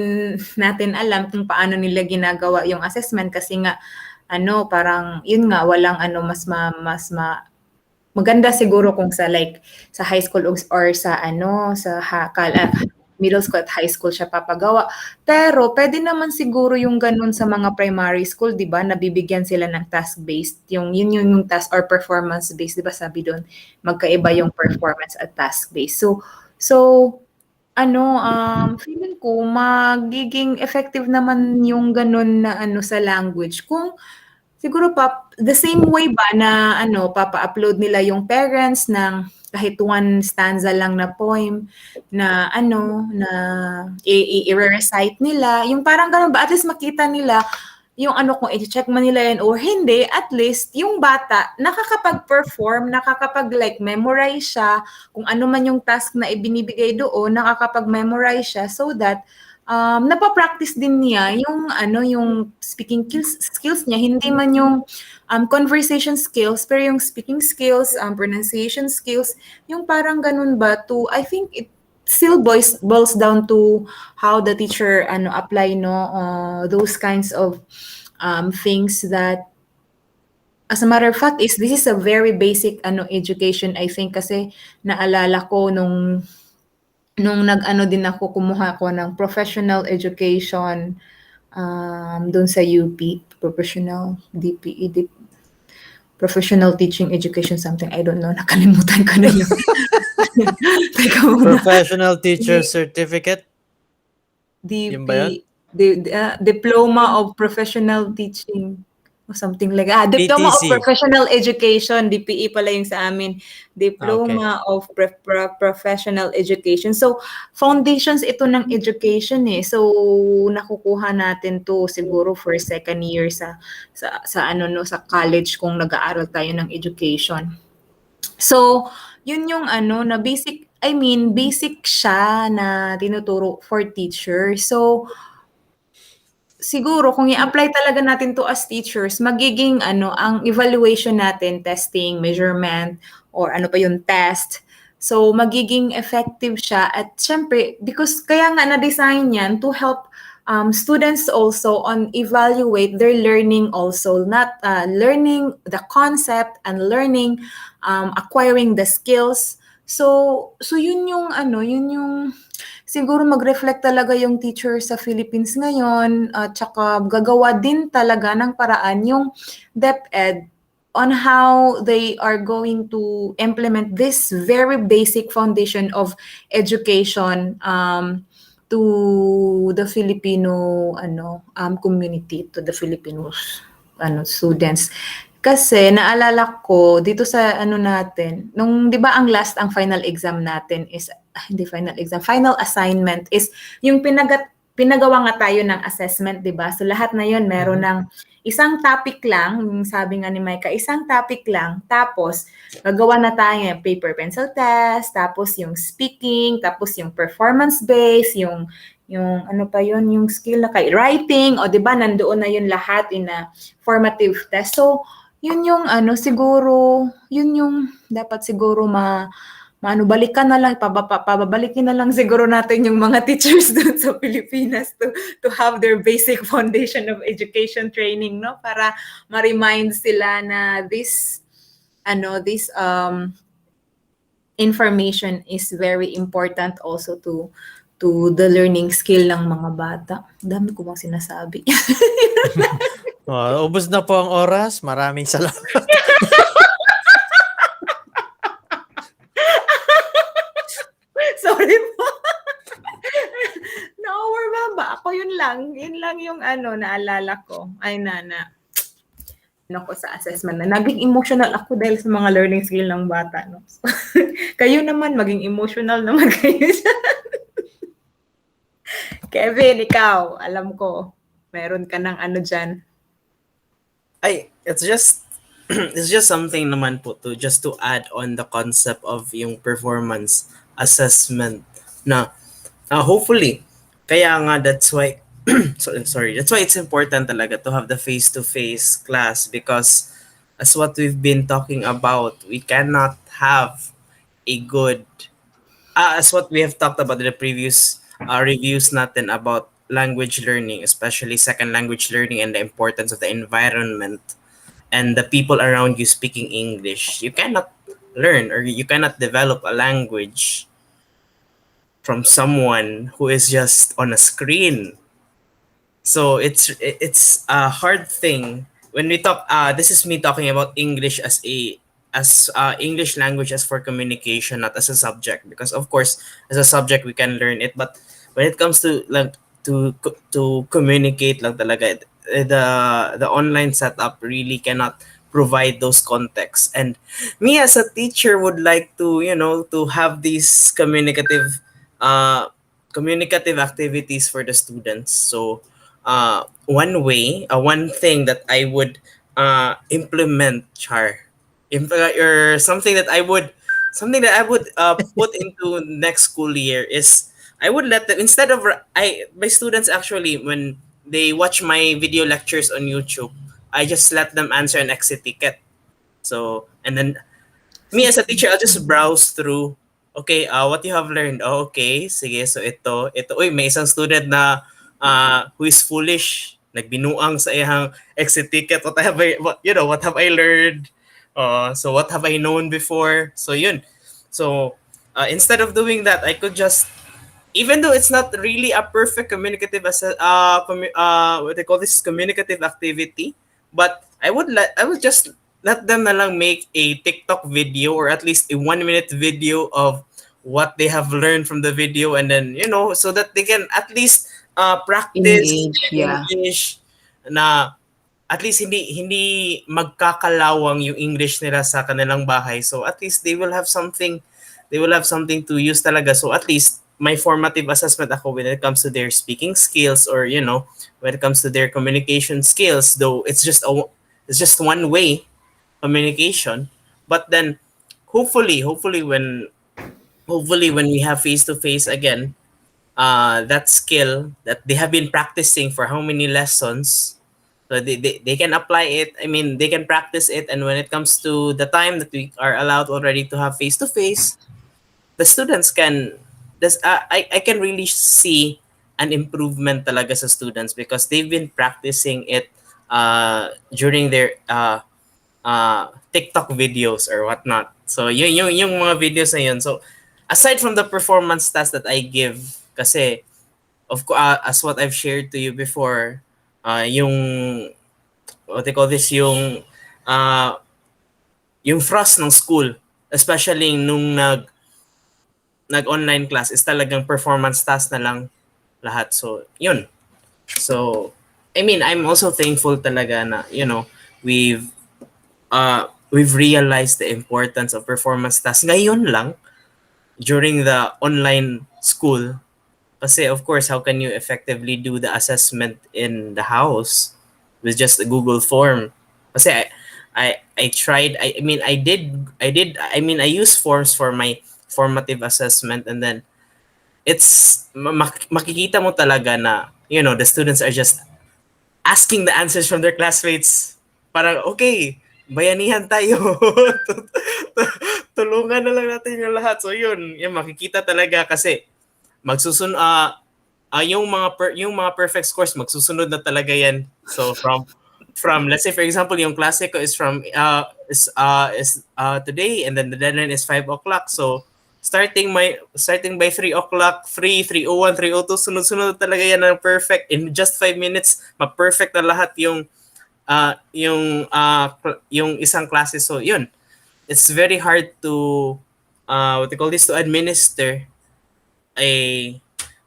natin alam kung paano nila ginagawa yung assessment kasi nga parang yun nga walang maganda siguro kung sa sa high school or sa middle school at high school siya papagawa. Pero pwede naman siguro yung ganun sa mga primary school, 'di ba? Nabibigyan sila ng task-based. Yung task or performance-based, 'di ba? Sabi doon, magkaiba yung performance at task-based. So feeling ko magiging effective naman yung ganun na sa language kung siguro the same way ba na papa-upload nila yung parents ng kahit one stanza lang na poem na na i-recite nila. Yung parang ganun ba, at least makita nila yung kung i-check man nila yan or hindi, at least yung bata nakakapag-perform, memorize siya, kung ano man yung task na ibinibigay doon, nakakapag-memorize siya so that napapractice din niya yung speaking skills niya, hindi man yung conversation skills, pero yung speaking skills, pronunciation skills, yung parang ganun ba I think it still boils down to how the teacher apply those kinds of things that as a matter of fact this is a very basic education I think kasi naalala ko nung din ako, kumuha ko ng professional education doon sa UP, professional DPE, professional teaching education something, I don't know, nakalimutan ko na yun. Teka muna. Professional teacher certificate? Yun ba yun? Diploma of professional teaching or something like Diploma of PTC. Professional Education, DPE pala yung sa amin. Diploma of Professional Education. So, foundations ito ng education eh. So, nakukuha natin to siguro for second year sa college kung nag-aaral tayo ng education. So, yun yung na basic siya na tinuturo for teachers. So, siguro kung i-apply talaga natin to as teachers, magiging ang evaluation natin, testing, measurement, or pa yung test. So, magiging effective siya at syempre, because kaya nga na-design yan to help students also on evaluate their learning also, not learning the concept and learning, acquiring the skills. So yun yung siguro mag-reflect talaga yung teacher sa Philippines ngayon at saka gagawa din talaga ng paraan yung DepEd on how they are going to implement this very basic foundation of education to the Filipino community, to the Filipinos students. Kasi naalala ko dito sa natin, nung 'di ba ang final exam natin is hindi final exam, final assignment is yung pinagawa nga tayo ng assessment, 'di ba? So lahat na 'yon meron ng isang topic lang, yung sabi nga ni Micah, isang topic lang, tapos gagawa na tayo ng paper pencil test, tapos yung speaking, tapos yung performance based, yung yung skill na kay writing, o 'di ba nandoon na yun lahat in a formative test. So yun yung siguro, yun yung dapat siguro balikan na lang, pababalikin na lang siguro natin yung mga teachers doon sa Pilipinas to have their basic foundation of education training, no? Para ma-remind sila na this information is very important also to the learning skill ng mga bata. Dami ko bang sinasabi? Ubos na po ang oras. Maraming salamat. Sorry po. Na-overwhelm ba? Ako yun lang. Yun lang yung naalala ko. Ay, ko sa assessment na naging emotional ako dahil sa mga learning skill ng bata. No? So, kayo naman, maging emotional naman kayo. Kevin, ikaw, alam ko, meron ka ng dyan. It's just it's just something naman po to add on the concept of yung performance assessment na hopefully kaya nga that's why that's why it's important talaga to have the face-to-face class, because as what we've been talking about, we cannot have a good as what we have talked about in the previous reviews natin about language learning, especially second language learning, and the importance of the environment and the people around you speaking English. You cannot learn or you cannot develop a language from someone who is just on a screen. So it's a hard thing when we talk. This is me talking about English as English language as for communication, not as a subject. Because of course, as a subject we can learn it, but when it comes to like to communicate lang talaga, the online setup really cannot provide those contexts. And me as a teacher would like to to have these communicative activities for the students. So one thing that I would implement, or something that I would put into next school year is I would let them, instead of my students actually, when they watch my video lectures on YouTube, I just let them answer an exit ticket. So, and then me as a teacher, I'll just browse through. Okay, what you have learned? Oh, okay, sige. So ito. Uy, may isang student na who is foolish. Nagbinuang sa iyang exit ticket. What have I learned? So what have I known before? So yun. So instead of doing that, I could just, even though it's not really a perfect communicative what they call this, communicative activity, but I would just let them na lang make a TikTok video, or at least a 1-minute video of what they have learned from the video, and then so that they can at least practice English na at least hindi magkakalawang yung English nila sa kanilang bahay. So at least they will have something to use talaga. So at least my formative assessment ako when it comes to their speaking skills, or when it comes to their communication skills, though it's just one way communication, but then hopefully when we have face to face again, that skill that they have been practicing for how many lessons, so they can apply it. I mean, they can practice it, and when it comes to the time that we are allowed already to have face to face, the students can I can really see an improvement talaga sa students, because they've been practicing it during their TikTok videos or whatnot. So yung mga videos na yun. So aside from the performance tasks that I give, kasi as what I've shared to you before, yung what they call this, yung thrust ng school, especially nung nag-online class, is talagang performance task na lang lahat. So yun. So I mean, I'm also thankful talaga na we've realized the importance of performance tasks ngayon lang during the online school. Kasi of course, how can you effectively do the assessment in the house with just a Google form? Kasi I tried, I use forms for my formative assessment, and then it's makikita mo talaga na the students are just asking the answers from their classmates. Parang okay, bayanihan tayo. Tulungan na lang natin yung lahat. So yun makikita talaga, kasi yung mga perfect scores magsusunod na talaga yan. So from let's say for example, yung klase ko is from today, and then the deadline is 5 o'clock. So starting by 3 o'clock, 3:01, 3:02, sunod-sunod talaga yan ng perfect. In just 5 minutes, ma-perfect na lahat yung isang klase. So yun, it's very hard to what they call this, to administer a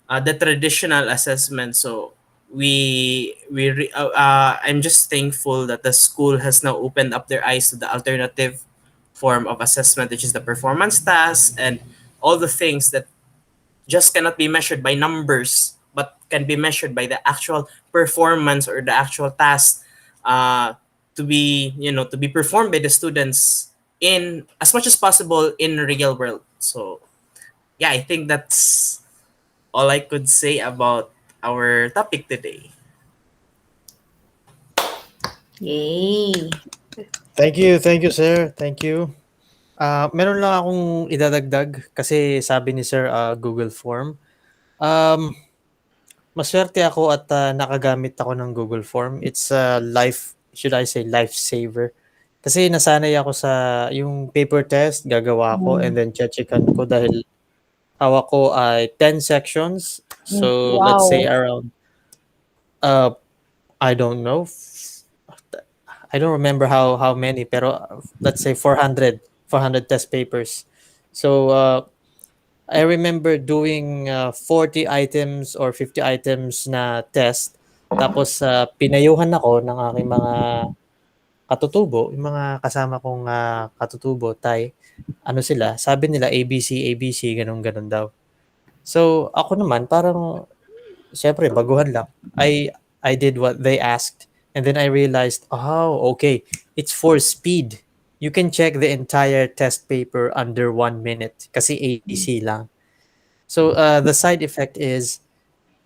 the traditional assessment. So I'm just thankful that the school has now opened up their eyes to the alternative form of assessment, which is the performance task and all the things that just cannot be measured by numbers, but can be measured by the actual performance or the actual task uh, to be performed by the students in as much as possible in real world. So yeah, I think that's all I could say about our topic today. Yay! Thank you sir, thank you. Meron lang akong idadagdag kasi sabi ni sir, Google Form. Masuwerte ako at, nakagamit ako ng Google Form. It's a should I say lifesaver. Kasi nasanay ako sa yung paper test gagawa ko and then che-checkan ko dahil hawak ko ay 10 sections. So, let's say Wow. around, I don't know, I don't remember how many pero let's say 400 test papers. So, I remember doing 40 items or 50 items na test. Tapos pinayuhan ako ng aking mga katutubo, yung mga kasama kong katutubo, Tay. Ano sila, sabi nila ABC, ABC, ganun-ganun daw. So ako naman parang syempre baguhan lang. I did what they asked and then I realized, oh, okay, it's for speed. You can check the entire test paper under 1 minute kasi ABC lang. So the side effect is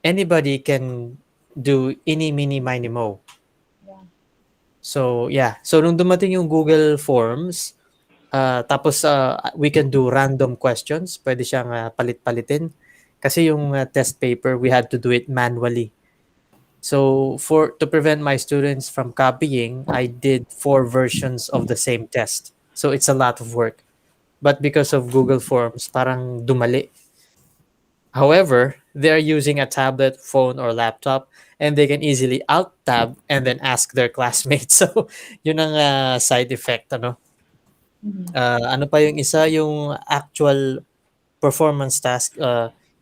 anybody can do any, mini, miny, mo. So yeah, so nung dumating yung Google Forms, tapos we can do random questions, pwede siyang palit-palitin. Kasi yung test paper, we had to do it manually. So to prevent my students from copying, I did 4 versions of the same test. So it's a lot of work. But because of Google Forms, parang dumali. However, they're using a tablet, phone, or laptop, and they can easily alt-tab and then ask their classmates. So, yun ang side effect, ano? Ano pa yung isa, yung actual performance task.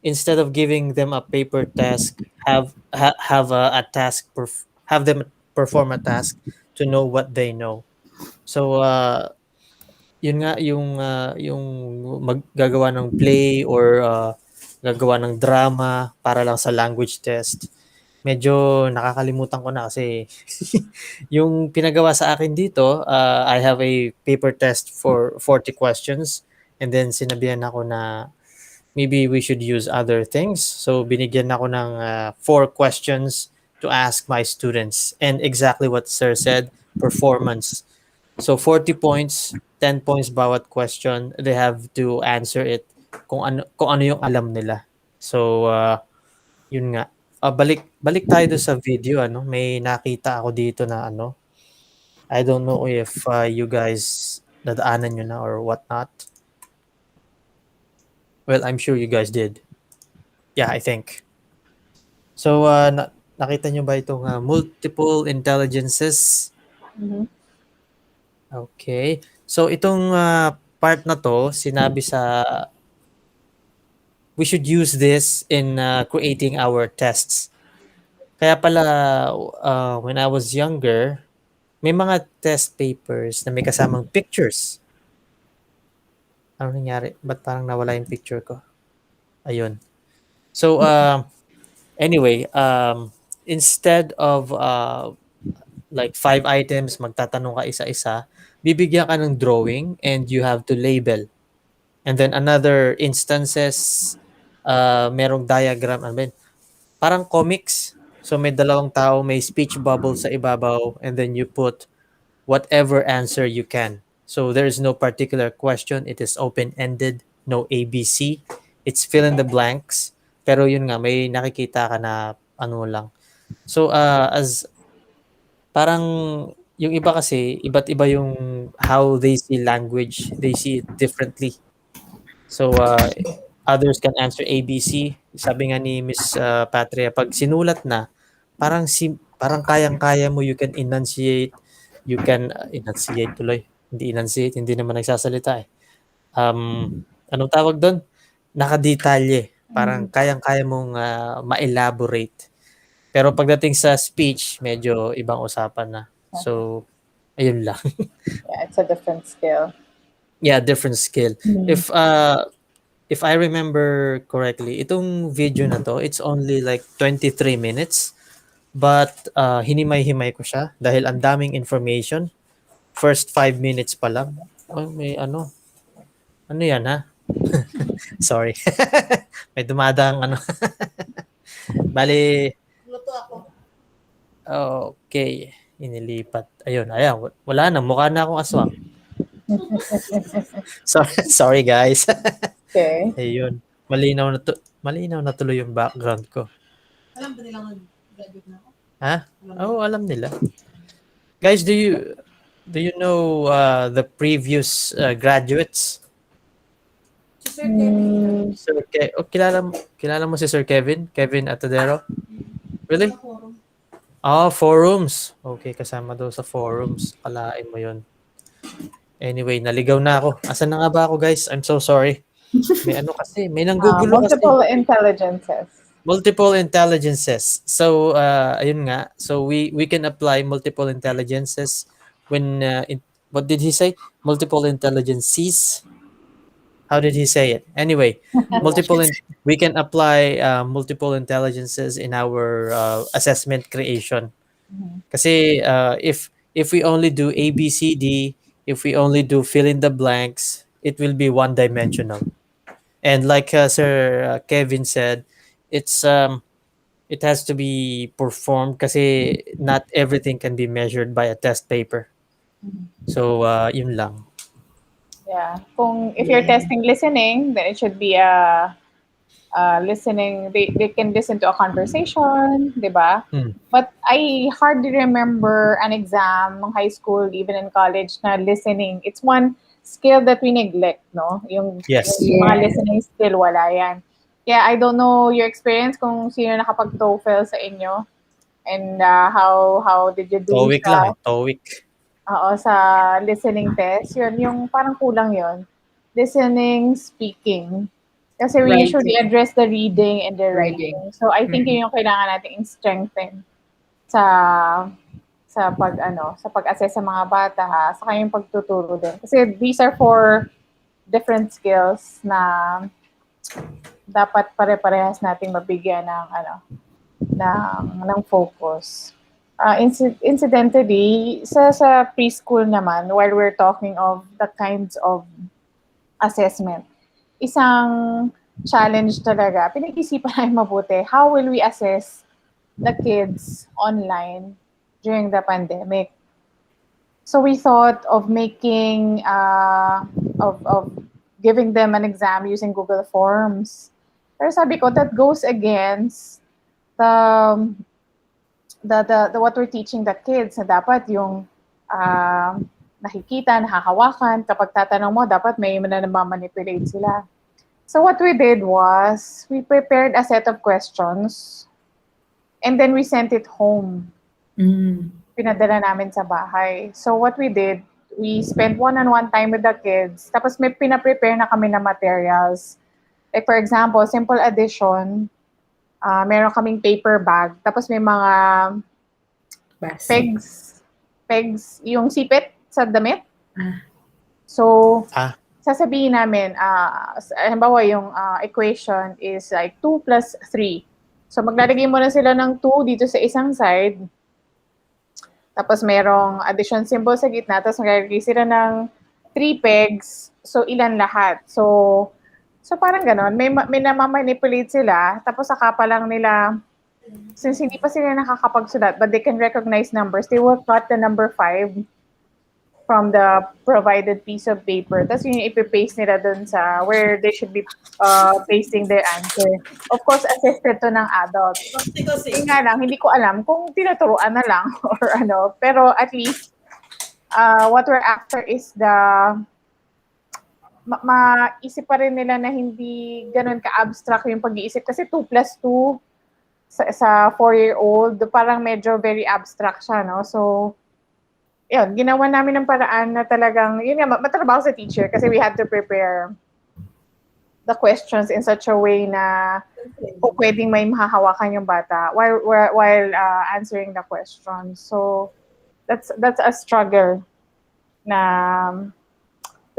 Instead of giving them a paper task, have a task, have them perform a task to know what they know. So, yun nga yung maggagawa ng play or gagawa ng drama para lang sa language test. Medyo nakakalimutan ko na kasi yung pinagawa sa akin dito, I have a paper test for 40 questions and then sinabihan ako na maybe we should use other things. So binigyan ako ng 4 questions to ask my students and exactly what sir said, performance. So 40 points, 10 points bawat question. They have to answer it kung ano yung alam nila. So yun nga. Balik tayo doon sa video ano. May nakita ako dito na ano. I don't know if you guys nadaanan nyo na or whatnot. Well, I'm sure you guys did. Yeah, I think. So nakita nyo ba itong multiple intelligences? Okay. So itong part na to, sinabi sa we should use this in creating our tests. Kaya pala when I was younger, may mga test papers na may kasamang pictures. Ano nangyari? Ba't parang nawala yung picture ko? Ayun. So anyway, instead of like 5 items, magtatanong ka isa-isa, bibigyan ka ng drawing and you have to label. And then another instances, merong diagram, ano ba yun? Parang comics. So may dalawang tao, may speech bubble sa ibabaw, and then you put whatever answer you can. So there is no particular question. It is open-ended, no ABC. It's fill in the blanks. Pero yun nga, may nakikita ka na ano lang. So as parang yung iba kasi, iba't iba yung how they see language. They see it differently. So, others can answer ABC. Sabi nga ni Miss Patria, pag sinulat na, parang kayang-kaya mo, you can enunciate, you can enunciate tuloy. Hindi enunciate, hindi naman nagsasalita eh. Anong tawag doon? Nakadetalye. Parang kayang-kaya mong ma-elaborate. Pero pagdating sa speech, medyo ibang usapan na. So, ayun lang. Yeah, it's a different skill. Yeah, different skill. If I remember correctly, itong video na to, it's only like 23 minutes. But hinimay-himay ko siya dahil ang daming information. First 5 minutes pa lang. Oh, may ano. Ano yan ha? Sorry. May dumadaang ano. Bali, okay. Inilipat. Ayun, ayan. Wala na. Mukha na akong aswang. Sorry guys. Okay. Ayun. Malinaw na tuloy yung background ko. Alam ba nilang graduate na ako? Ha? Oo, alam nila. Guys, do you know the previous graduates? Si Sir Kevin. Kilala mo si Sir Kevin? Kevin Atadero? Really? Sa forum. Forums. Okay, kasama daw sa forums. Kalain mo yun. Anyway, naligaw na ako. Asan na nga ba ako, guys? I'm so sorry. May ano kasi, may nanggugulo kasi. Multiple intelligences. Multiple intelligences. So, ayun nga. So, we can apply multiple intelligences when, what did he say? Multiple intelligences? How did he say it? Anyway, we can apply multiple intelligences in our assessment creation. Kasi if we only do A, B, C, D, if we only do fill in the blanks, it will be one-dimensional. And like Sir Kevin said, it has to be performed kasi not everything can be measured by a test paper. So, yun lang. Yeah. If you're testing listening, then it should be listening. They can listen to a conversation, diba? But I hardly remember an exam ng high school, even in college, na listening. It's one skill that we neglect, no? Yung mga listening skill, wala yan. Yeah, I don't know your experience kung sino nakapag-TOEFL sa inyo and how did you do TOEIC lang eh, TOEIC. Oo, sa listening test. Yun, yung parang kulang yun. Listening, speaking. Kasi we usually address the reading and the writing. So I think yun yung kailangan natin strengthen sa pag-assess sa mga bata, saka yung pagtuturo din. Kasi these are 4 different skills na dapat pare-parehas nating mabigyan ng focus. Incidentally, sa preschool naman, while we're talking of the kinds of assessment, isang challenge talaga, pinag-isipan namin mabuti, how will we assess the kids online during the pandemic? So we thought of making, of giving them an exam using Google Forms. Pero sabi ko, that goes against the what we're teaching the kids, na dapat yung nakikita, nakahawakan, kapag tatanong mo, dapat may manipulate sila. So what we did was, we prepared a set of questions and then we sent it home. Pinadala namin sa bahay. So what we did, we spent one-on-one time with the kids, tapos may pina-prepare na kami na materials. Like for example, simple addition, meron kaming paper bag, tapos may mga pegs, yung sipit sa damit. So, sasabihin namin, halimbawa yung equation is like 2 plus 3. So, maglalagay muna sila ng 2 dito sa isang side. Tapos merong addition symbol sa gitna. Tapos maglalagay sila ng 3 pegs. So, ilan lahat? So parang ganon. May namamanipulate sila. Tapos saka pa lang nila, since hindi pa sila nakakapagsulat, but they can recognize numbers, they will cut the number 5 from the provided piece of paper. Tapos yun yung ipipaste nila dun sa where they should be pasting their answer. Of course, assisted to ng adult. Yung nga lang, hindi ko alam kung tinuturuan na lang or ano. Pero at least, what we're after is maisip pa rin nila na hindi ganun ka-abstract yung pag-iisip. Kasi 2 plus 2 sa 4-year-old, parang medyo very abstract siya, no? So, yun, ginawa namin ng paraan na talagang, yun nga, matrabaho sa teacher kasi we had to prepare the questions in such a way na pwedeng may mahahawakan yung bata while answering the question. So, that's a struggle na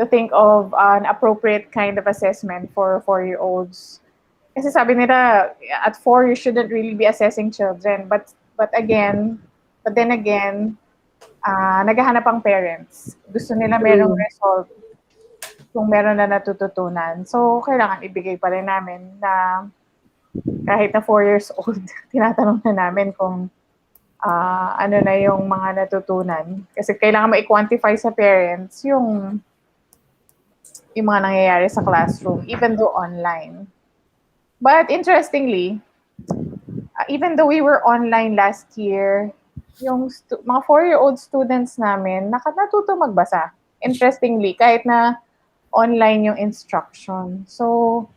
to think of an appropriate kind of assessment for 4-year-olds. Kasi sabi nila, at 4, you shouldn't really be assessing children. But then again, naghahanap ang parents. Gusto nila merong result kung meron na natututunan. So, kailangan ibigay pa rin namin na kahit na 4 years old, tinatanong na namin kung ano na yung mga natutunan. Kasi kailangan ma-quantify sa parents yung mga nangyayari sa classroom, even though online. But interestingly, even though we were online last year, yung mga 4-year-old students namin, natuto magbasa. Interestingly, kahit na online yung instruction. So,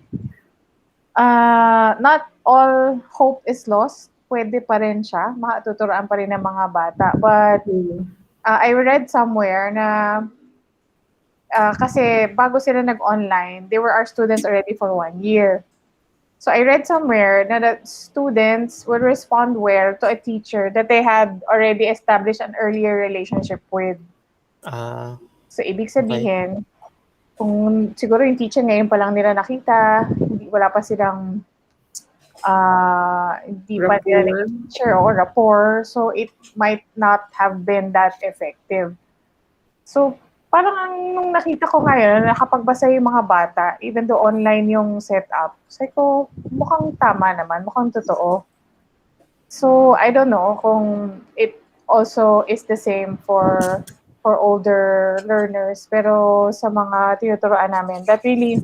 not all hope is lost. Pwede pa rin siya. Matuturoan pa rin ng mga bata. But I read somewhere na kasi bago sila nag-online, they were our students already for 1 year. So I read somewhere na that students will respond well to a teacher that they had already established an earlier relationship with. So ibig sabihin, kung siguro yung teacher ngayon pa lang nila nakita, wala pa silang hindi pa nila teacher o rapport, so it might not have been that effective. So parang nung nakita ko ngayon, nakapagbasa yung mga bata, even though online yung setup, sabi ko, mukhang tama naman, mukhang totoo. So, I don't know kung it also is the same for older learners, pero sa mga tinuturoan namin, that really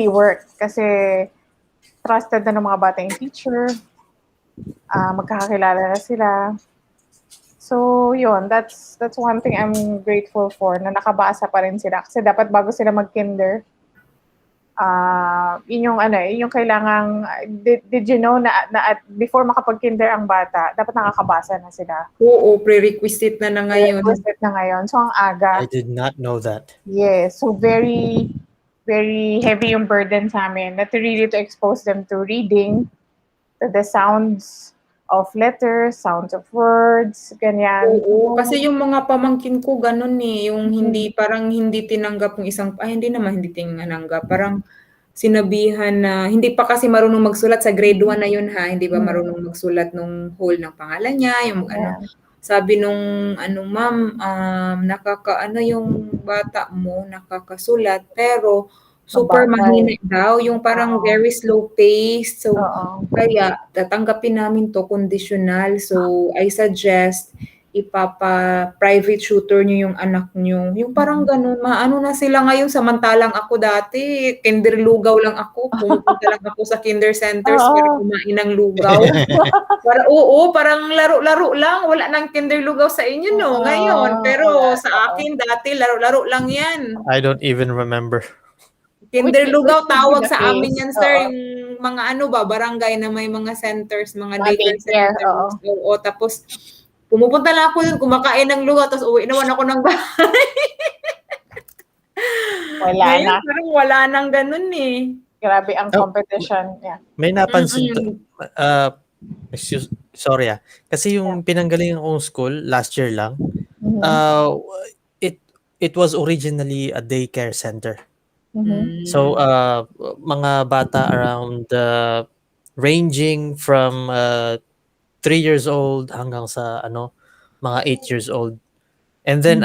worked kasi trusted na ng mga bata yung teacher, magkakakilala na sila. So, yun, that's one thing I'm grateful for, na nakabasa pa rin sila. Kasi dapat bago sila mag-kinder, yun yung kailangang, did you know na before makapag-kinder ang bata, dapat nakakabasa na sila. Oo, prerequisite na ngayon. Prerequisite na ngayon. So, ang aga. I did not know that. Yes. So, very, very heavy yung burden sa amin. To really expose them to reading, to the sounds of letters, sounds of words, ganyan. Oo, kasi yung mga pamangkin ko ganun yung parang hindi tinanggap yung isang, hindi naman hindi tinanggap, parang sinabihan na hindi pa kasi marunong magsulat sa grade 1 na yun hindi ba marunong magsulat nung whole ng pangalan niya, yung sabi nung ma'am, yung bata mo nakakasulat pero super mahina daw, yung parang very slow pace. So, kaya tatanggapin namin to conditional. So, I suggest ipapa-private tutor niyo yung anak niyo. Yung parang ganun, maano na sila ngayon, samantalang ako dati, kinder lugaw lang ako. Pumupunta lang ako sa kinder centers para kumain ng lugaw. Parang laro-laro lang. Wala nang kinder lugaw sa inyo, no? Ngayon. Pero sa akin, dati, laro-laro lang yan. I don't even remember. Kinder lugaw tawag sa amin yan, sir, yung mga barangay na may mga centers, mga daycare centers. Oo, tapos pumupunta lang ako dun, kumakain ng lugaw, tapos uwi naman ako ng bahay. Ngayon, parang wala nang ganun Grabe ang competition. Yeah. May napansin sorry kasi yung pinanggalingan kong school last year lang, it was originally a daycare center. So, mga bata around ranging from 3 years old hanggang sa mga 8 years old. And then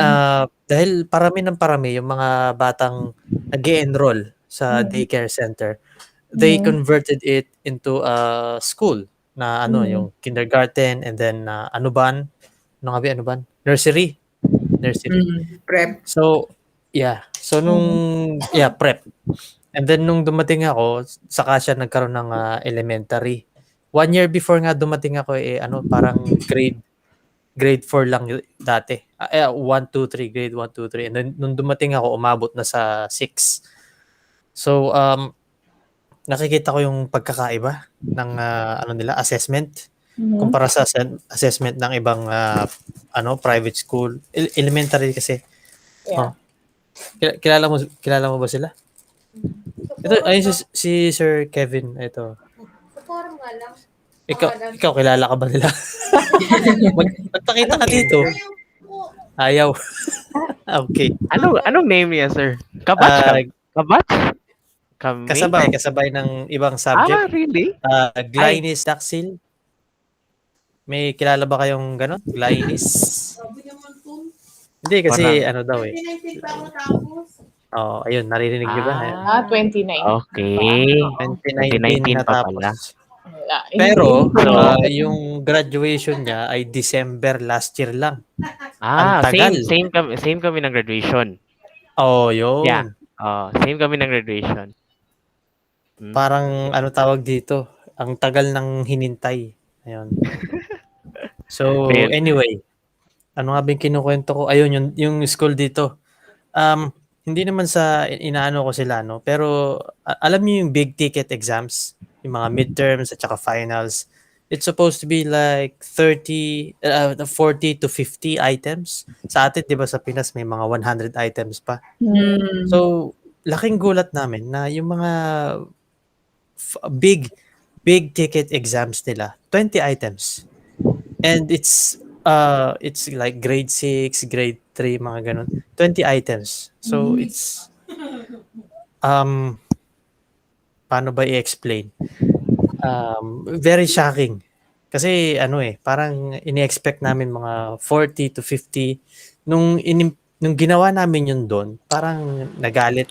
dahil parami yung mga batang nag-e-enroll sa daycare center, they converted it into a school na yung kindergarten, and then anuban, nursery. Prep. So, prep. And then nung dumating ako, saka siya nagkaroon ng elementary. 1 year before nga dumating ako, parang grade 4 lang dati. 1, 2, 3, grade 1, 2, 3. And then nung dumating ako, umabot na sa 6. So, nakikita ko yung pagkakaiba ng ano nila, assessment kumpara sa assessment ng ibang private school. Elementary kasi. Yeah. Oh. Kilala mo ba sila? Ito, ayun si Sir Kevin. Ito. Forum nga lang. Ikaw kilala ka ba nila? Magpakita ka dito. Ayaw. Okay. Anong name niya, sir? Ah, Kabatch? Kami? kasabay ng ibang subject. Really? Glynis Daxil. May kilala ba kayong ganon? Glynis? Hindi kasi Parang- daw eh. Oh, ayun, naririnig niyo ba? 29. Okay. 2019 pa pala. natapos. Pero yung graduation niya ay December last year lang. Ang tagal. Same kami ng graduation. Oh, yun. Yeah. Same kami ng graduation. Parang tawag dito, ang tagal ng hinintay. Ayun. So, Ayun. anyway, ano nga ba yung kinukwento ko? Ayun, yung school dito. Hindi naman sa inaano ko sila, no? Pero alam niyo yung big ticket exams, yung mga midterms at saka finals. It's supposed to be like 40 to 50 items. Sa atin, 'di ba, sa Pinas may mga 100 items pa. So, laking gulat namin na yung mga big ticket exams nila, 20 items. And it's like grade 6, grade 3, mga ganun. 20 items. So it's paano ba i-explain? Very shocking. Kasi parang ini-expect namin mga 40 to 50. Nung ginawa namin yun doon, parang nagalit.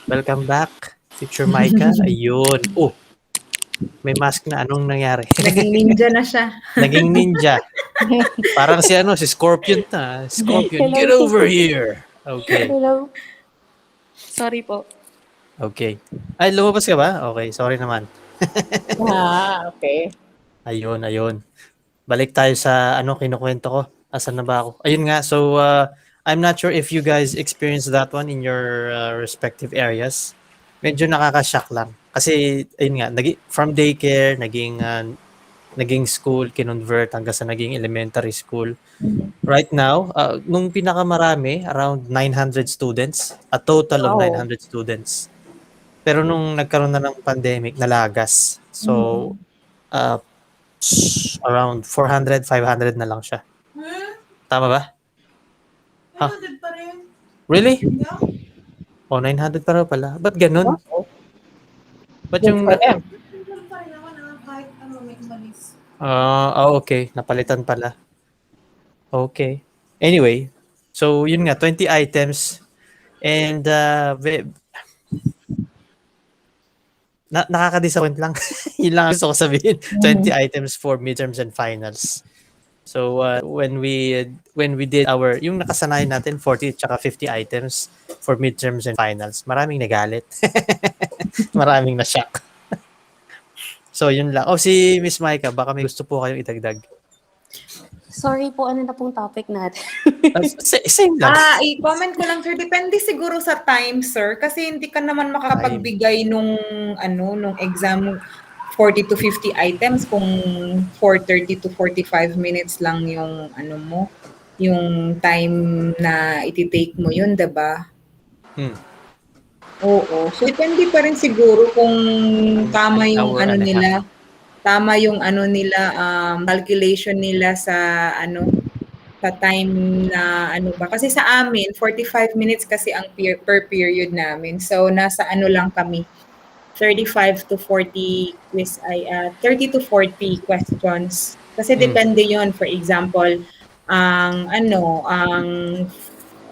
Welcome back, Teacher Micah. Ayun. Oh, may mask na. Anong nangyari? Naging ninja na siya. Naging ninja. Parang si Scorpion na. Scorpion, Hello. get over here. Okay. Hello. Sorry po. Okay. Ay, lumabas ka ba? Okay, sorry naman. Okay. Ayun. Balik tayo sa kinukwento ko. Asan na ba ako? Ayun nga, so I'm not sure if you guys experienced that one in your respective areas. Medyo nakaka-shock lang. Kasi, ayun nga, from daycare, naging school, kinonvert hanggang sa naging elementary school. Right now, nung pinakamarami, around 900 students. A total of 900 students. Pero nung nagkaroon na ng pandemic, nalagas. So, around 400, 500 na lang siya. Tama ba? 900 pa rin. Really? 900 pa raw pala. Ba't ganun? Ba't yung... okay. Napalitan pala. Okay. Anyway, so yun nga, 20 items. And nakaka-disappoint lang. Yun lang gusto ko sabihin. 20 items for midterms and finals. So when we did yung nakasanayan natin 40 at 50 items for midterms and finals, maraming nagalit. Maraming na-shock. So yun lang. Si Miss Micah, baka may gusto po kayong idagdag. Sorry po, ano na pong topic natin? Same lang. I-comment ko lang, sir. Depende siguro sa time, sir. Kasi hindi ka naman makakapagbigay nung exam 40 to 50 items kung 30 to 45 minutes lang yung yung time na iti-take mo yun, diba? Oo. So, depende pa rin siguro kung tama yung tama yung calculation nila sa sa time na ba. Kasi sa amin, 45 minutes kasi ang per period namin. So, nasa lang kami, 35 to 40 30 to 40 questions. Kasi depende yon. For example, ang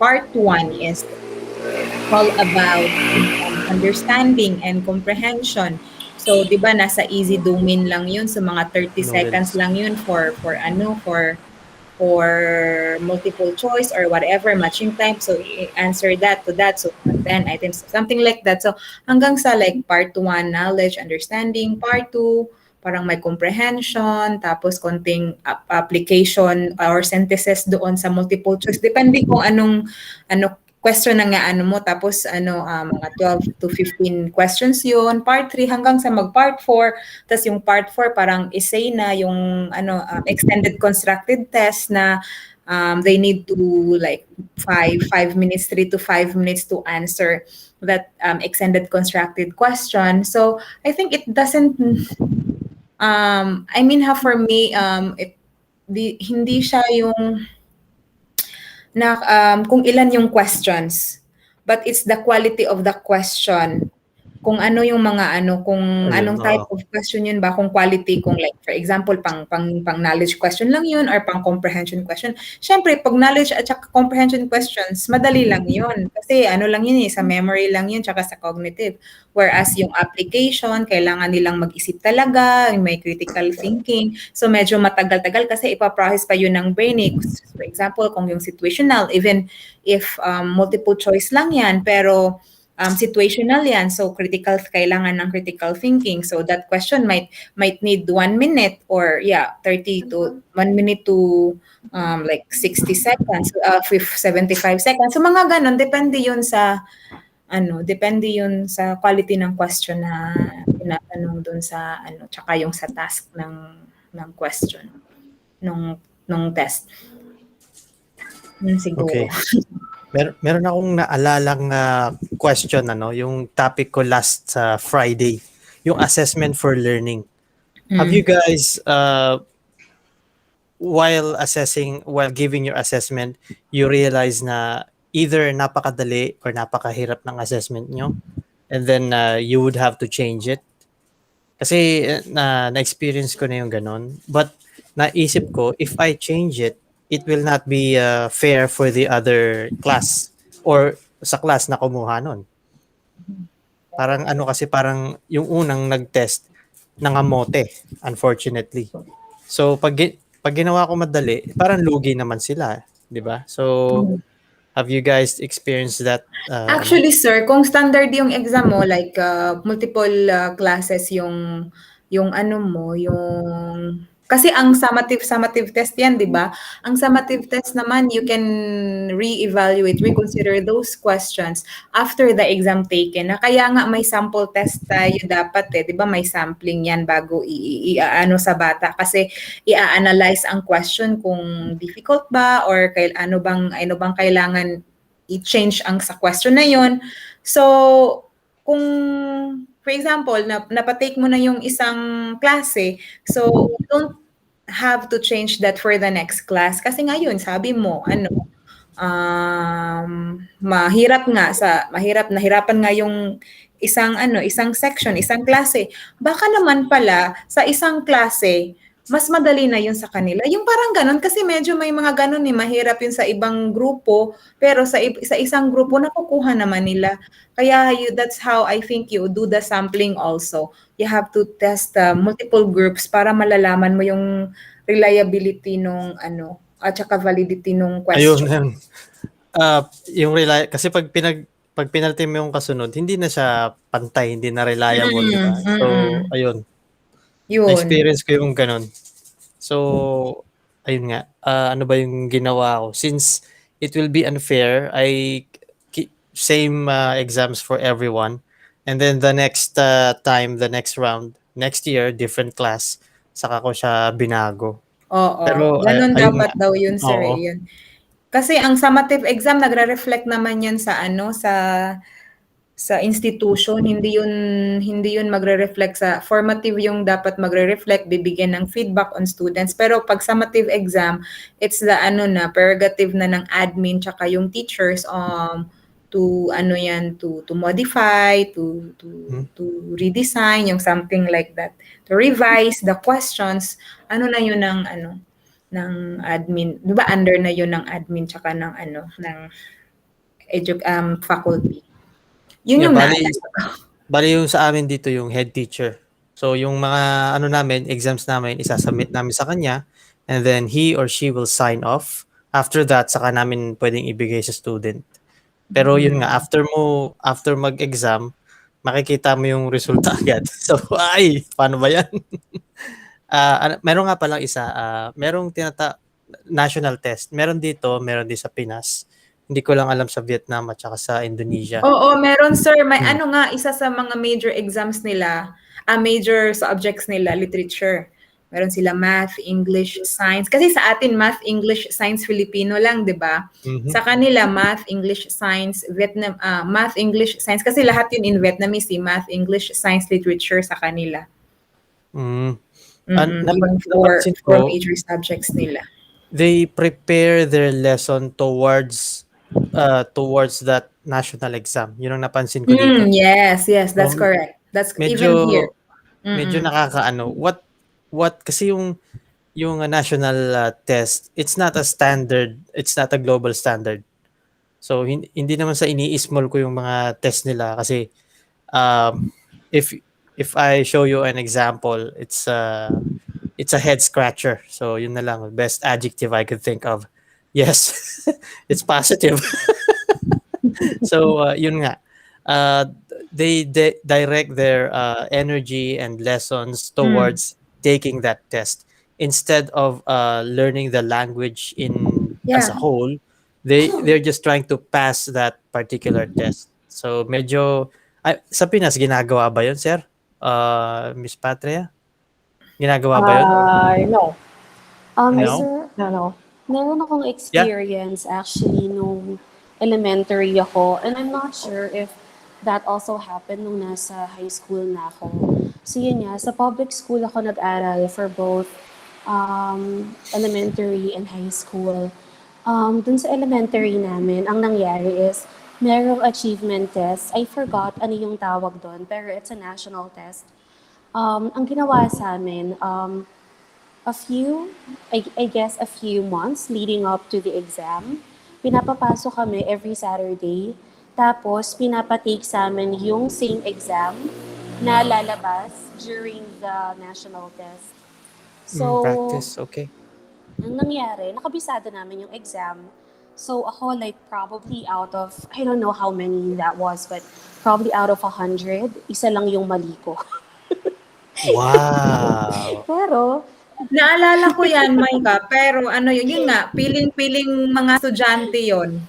part 1 is all about understanding and comprehension. So, 'di ba, nasa easy domain lang 'yun, so mga 30 seconds lang 'yun for multiple choice or whatever, matching time. So, answer that to that. So, 10 items, something like that. So, hanggang sa like part 1, knowledge, understanding, part 2, parang may comprehension, tapos konting application or synthesis doon sa multiple choice. Depende kung anong question na nga ano mo, tapos mga 12 to 15 questions yun, part 3 hanggang sa mag part 4, tapos yung part 4 parang essay na, yung extended constructed test na they need to like 5 minutes, 3 to 5 minutes to answer that extended constructed question. So I think it doesn't I mean for me hindi siya yung na kung ilan yung questions, but it's the quality of the question. Kung ano yung mga kung Ayun, anong type oo. of question yun ba, kung quality, kung like for example pang knowledge question lang yun or pang comprehension question. Syempre pag knowledge at saka comprehension questions, madali lang yun kasi lang yun sa memory lang yun tsaka sa cognitive. Whereas yung application, kailangan nilang mag-isip talaga, may critical thinking. So medyo matagal-tagal kasi ipaprocess pa yun ng brain. For example, kung yung situational, even if multiple choice lang yan, pero situational yan. So kailangan ng critical thinking. So that question might need 1 minute or 30 to 1 minute to like 60 seconds, 75 seconds. So mga ganon, depende yun sa quality ng question na tinatanong dun sa tsaka yung sa task ng question nung test. Yun siguro. Okay. Meron akong naalalang question, yung topic ko last sa Friday, yung assessment for learning. Have you guys, while giving your assessment, you realize na either napakadali or napakahirap ng assessment nyo, and then you would have to change it? Kasi na-experience ko na yung ganon. But naisip ko, if I change it, it will not be fair for the other class or sa class na kumuha nun. Parang kasi parang yung unang nag-test nangamote, unfortunately. So pag ginawa ko madali, parang lugi naman sila, di ba? So have you guys experienced that? Actually, sir, kung standard yung exam mo, like multiple classes yung kasi ang summative test yan, di ba? Ang summative test naman, you can re-evaluate, reconsider those questions after the exam taken. Na kaya nga may sample test tayo dapat di ba? May sampling yan bago sa bata kasi i-analyze ang question kung difficult ba or ano bang kailangan i-change ang sa question na yon. So, kung for example, napatake mo na yung isang klase, so you don't have to change that for the next class. Kasi ngayon, sabi mo, nahirapan nga yung isang section, isang klase. Baka naman pala, sa isang klase, mas madali na yun sa kanila. Yung parang ganun, kasi medyo may mga ganun mahirap yun sa ibang grupo, pero sa isang grupo, nakukuha naman nila. Kaya that's how I think you do the sampling also. You have to test multiple groups para malalaman mo yung reliability nung at saka validity nung question. Ayun. Kasi pag penalty mo yung kasunod, hindi na siya pantay, hindi na reliable, di ba? So, ayun. Yun. Na-experience ko yung ganun. So, ayun nga. Ano ba yung ginawa ko? Since it will be unfair, I keep same exams for everyone. And then the next time, the next round, next year, different class, saka ko siya binago. Oo. Pero, Ganun ayun dapat nga. daw yun, sir. Oo. Yun. Kasi ang summative exam, nagre-reflect naman yan sa sa institution, hindi yun magre-reflect sa formative, yung dapat magre-reflect, bibigyan ng feedback on students. Pero pag summative exam, it's the prerogative na ng admin tsaka yung teachers to modify, to redesign, yung something like that, to revise the questions. Na yun ng admin, 'di ba, under na yun ng admin tsaka ng faculty. Yun yung bali yung sa amin dito yung head teacher. So yung mga namin, exams namin, isasubmit namin sa kanya, and then he or she will sign off. After that, saka namin pwedeng ibigay sa student. Pero yun nga, after mag-exam, makikita mo yung resulta agad. So, paano ba yan? Meron nga palang isa, merong national test. Meron dito, meron din sa Pinas. Hindi ko lang alam sa Vietnam at saka sa Indonesia. Oo, meron sir. May Hmm. ano nga, isa sa mga major exams nila, major subjects nila, literature. Meron sila math, English, science. Kasi sa atin, math, English, science, Filipino lang, di ba? Mhm. Sa kanila, math, English, science, math, English, science. Kasi lahat yun in Vietnamese, math, English, science, literature sa kanila. Mm. Even Napansin for ko, major subjects nila. they prepare their lesson towards that national exam. Yun ang napansin ko dito. Yes, that's So, correct. That's medyo even here. medyo nakakaano. What kasi yung national test, it's not a standard, it's not a global standard. So hindi naman sa ini-small ko yung mga test nila kasi um if I show you an example, it's a head scratcher. So yun na lang, best adjective I could think of. Yes. It's positive. So yun nga. They direct their energy and lessons towards taking that test instead of learning the language in as a Yeah. whole. They're just trying to pass that particular test. So medyo sa Pinas ginagawa ba 'yon, sir? Miss Patria? Ginagawa ba 'yon? No. No? Sir, No. meron akong Yeah. experience actually nung elementary ako, and I'm not sure if that also happened nung nasa high school na ako. So yun nga, sa public school ako nag-aral for both elementary and high school. Dun sa elementary namin, ang nangyari is merong achievement test. I forgot ano yung tawag doon, pero it's a national test. Ang ginawa sa amin, I guess a few months leading up to the exam, pinapapasok kami every Saturday. Tapos, pinapatake sa amin yung same exam na lalabas during the national test. So, Practice, okay. ang nangyari, nakabisado namin yung exam. So, ako like probably out of, I don't know how many that was, but probably out of 100, isa lang yung mali ko. Wow. Pero, Naalala ko yan, Maika, pero ano yun nga, piling-piling mga estudyante yon.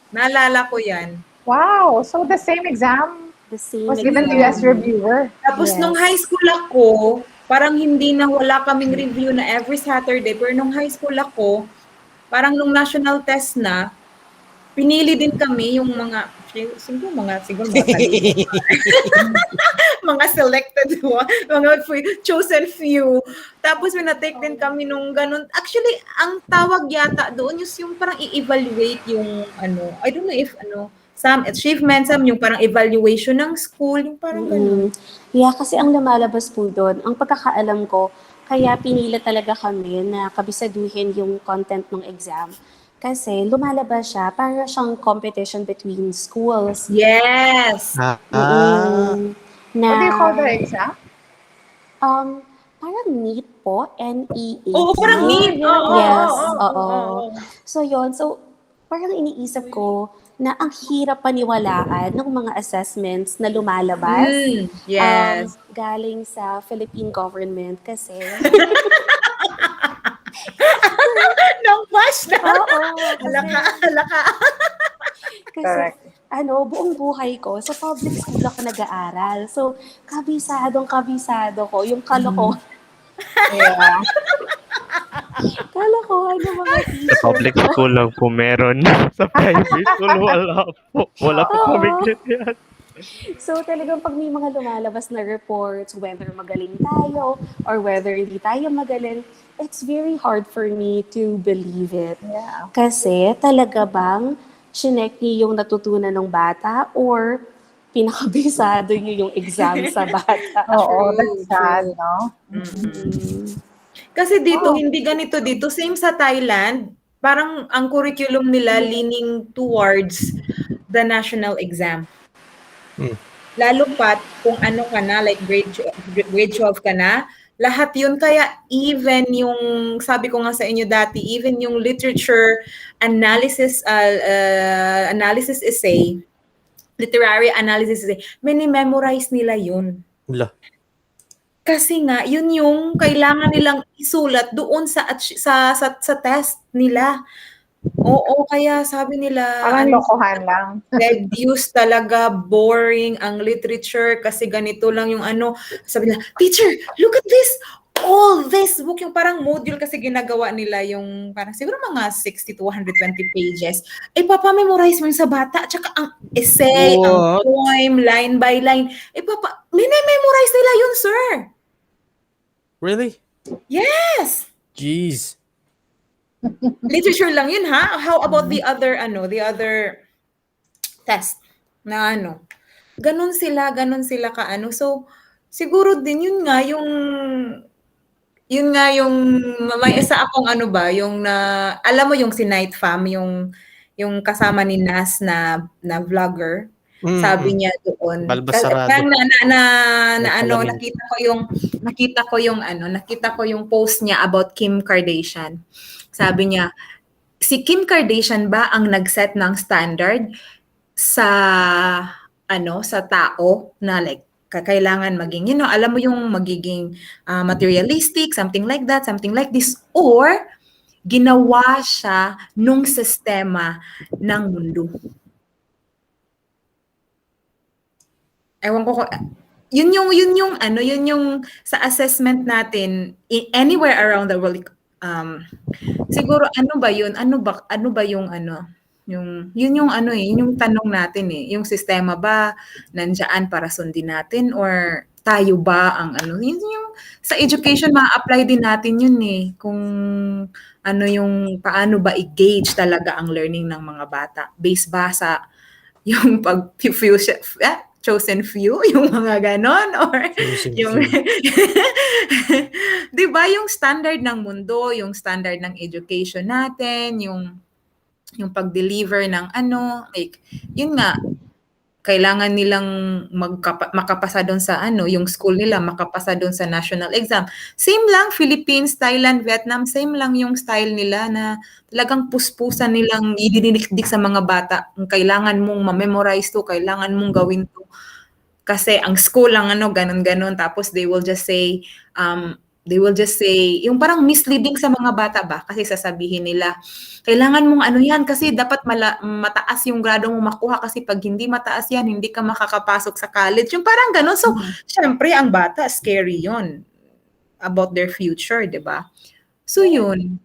Naalala ko yan. Wow. So the same exam the same was given to you as exam. reviewer. Tapos nung Yes. high school ako, parang hindi na wala kaming review na every Saturday. Pero nung high school ako, parang nung national test na, pinili din kami yung siguro mga talino. Mga selected mga chosen few. Tapos minatake din kami nung ganun. Actually, ang tawag yata doon yung parang i-evaluate yung I don't know if some achievements, yung parang evaluation ng school, yung parang ganun. Yeah, kasi ang lumalabas po doon, ang pagkakaalam ko, kaya pinili talaga kami na kabisaduhin yung content ng exam. Kasi lumalabas siya, para siyang competition between schools. Yes. Mm-mm. Na, What do you call the exam? parang NEET po, N-E-A-T. Oo, parang neat. Yes, oo. oo. So yun, parang iniisip ko na ang hirap paniwalaan ng mga assessments na lumalabas. Yes. Galing sa Philippine government kasi. Nang bash na. Oo. Halaka. Kasi, Correct. buong buhay ko, sa public school ako nag-aaral. So, kabisado ko, yung kalokohan. Yeah. Kalokohan ng mga teacher Public ko. school lang po meron. Sa private school, wala po. Wala po kami ganyan. So, talagang pag may mga lumalabas na reports, whether magaling tayo or whether hindi tayo magaling, it's very hard for me to believe it. Yeah. Kasi talaga bang chinek niyo yung natutunan ng bata or pinakabisado niyo yung exam sa bata? Oo, True, that's sad, true. no? Kasi dito, hindi ganito dito. Same sa Thailand, parang ang curriculum nila leaning towards the national exam. Lalo pat kung ano ka na, like grade 12 ka na, lahat yun. Kaya even yung, sabi ko nga sa inyo dati, even yung literature analysis essay, literary analysis essay, memorize nila yun. Wala. Kasi nga, yun yung kailangan nilang isulat doon sa test nila. Oo, kaya sabi nila, Parang ano, lokohan lang. reduce talaga, boring ang literature kasi ganito lang yung ano. Sabi nila, teacher, look at this! All this book, yung parang module kasi ginagawa nila yung parang siguro mga 60 to 120 pages. Ipapamemorize mo yung sa bata. Tsaka ang essay, ang What? poem, line by line. Memorize nila yun, sir. Really? Yes! Jeez. Literature lang yun, ha? How about the other test na ano? Ganon sila ka ano. So, siguro din yun nga yung may isa akong ano ba, yung na alam mo yung si Night Fam, yung kasama ni Nas na vlogger. Sabi niya doon, Balbas sarado. parang na May ano, salamin. nakita ko yung post niya about Kim Kardashian. Sabi niya, si Kim Kardashian ba ang nag-set ng standard sa sa tao na like kailangan maging, alam mo yung magiging materialistic, something like that, something like this, or ginawa siya nung sistema ng mundo. Ewan ko yun yung sa assessment natin anywhere around the world. Siguro ano ba yung yun yung tanong natin yung sistema ba nandiyan para sundin natin or tayo ba ang yun yung sa education ma-apply din natin yun kung yung paano ba i-gauge talaga ang learning ng mga bata based ba sa yung chosen few, yung mga ganon, or yung, 'di ba, yung standard ng mundo, yung standard ng education natin, yung pag-deliver ng like, yun nga, kailangan nilang makapasa doon sa yung school nila, makapasa doon sa national exam. Same lang, Philippines, Thailand, Vietnam, same lang yung style nila na talagang puspusan nilang idininikdik sa mga bata. Kailangan mong ma-memorize to, kailangan mong gawin to. Kasi ang school lang ganon-ganon, tapos they will just say, yung parang misleading sa mga bata ba? Kasi sasabihin nila, kailangan mong yan kasi dapat mataas yung grado mo makuha kasi pag hindi mataas yan, hindi ka makakapasok sa college. Yung parang ganon. So, syempre, ang bata, scary yon about their future, di ba? So, yun.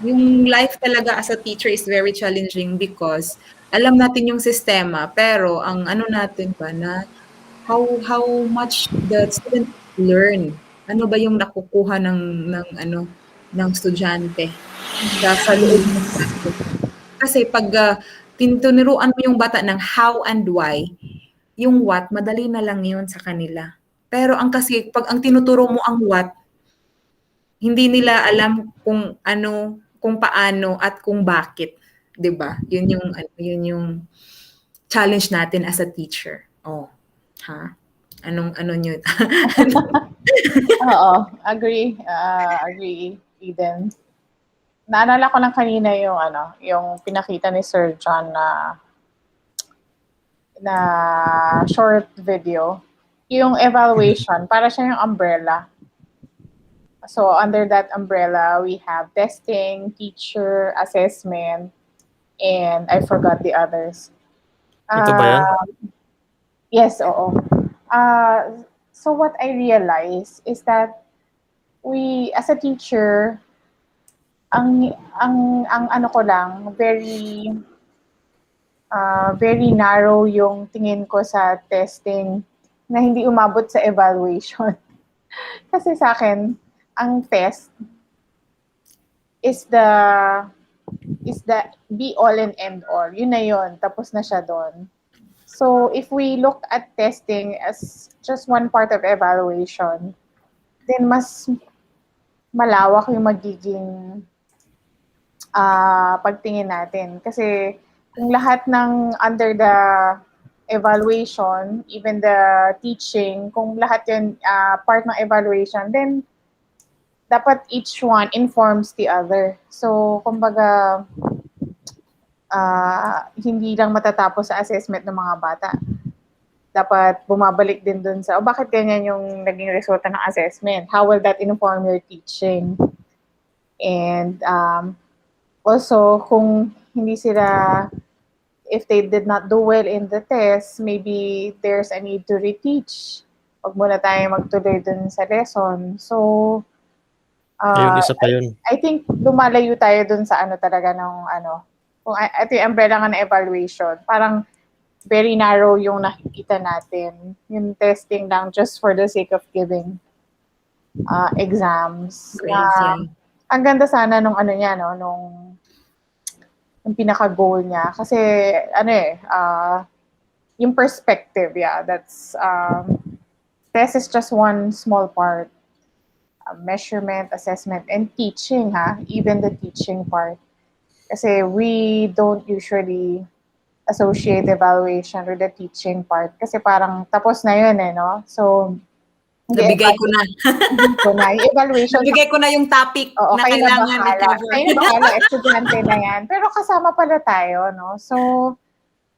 Yung life talaga as a teacher is very challenging because alam natin yung sistema, pero ang natin ba na how much the student learn. Ano ba yung nakukuha ng estudyante sa loob ng classroom. Kasi pag tinuruan mo yung bata ng how and why, yung what, madali na lang yun sa kanila. Pero kasi pag ang tinuturo mo ang what, hindi nila alam kung paano at kung bakit, 'di ba? Yun yung challenge natin as a teacher. Oh, ha? Anong nyo? Oo, agree. Agree, Eden. Naalala ko lang kanina yung pinakita ni Sir John na short video. Yung evaluation, para siya yung umbrella. So under that umbrella, we have testing, teacher, assessment, and I forgot the others. Ito ba yan? Yes, oo. So what I realized is that we, as a teacher, ang ko lang, very narrow yung tingin ko sa testing na hindi umabot sa evaluation. Kasi sa akin, ang test is the be all and end all. Yun na yun. Tapos na siya doon. So if we look at testing as just one part of evaluation, then mas malawak yung magiging pagtingin natin. Kasi kung lahat ng under the evaluation, even the teaching, kung lahat yun part ng evaluation, then dapat each one informs the other. So, kumbaga, hindi lang matatapos sa assessment ng mga bata. dapat bumabalik din dun sa, bakit ganyan yung naging resulta ng assessment? How will that inform your teaching? And also, kung hindi sila, if they did not do well in the test, maybe there's a need to reteach. Huwag muna tayo magtuloy dun sa lesson. So, Ayun, isa pa yun. I think lumalayo tayo dun sa ano talaga ng ano, kung ito yung umbrella nga ng evaluation, parang very narrow yung nakikita natin. Yung testing lang just for the sake of giving exams. Grades, yeah. Ang ganda sana nung ano niya, no, nung pinaka-goal niya. Kasi, yung perspective, yeah, that's, test is just one small part. Measurement, assessment, and teaching, even the teaching part. Kasi we don't usually associate evaluation with the teaching part. Kasi parang tapos na yun no? So, Nabigay ko na. Yung evaluation. Nabigay ko na yung topic na kailangan i-cover. Kayo na bahala, estudyante na yan. Pero kasama pala tayo, no? So,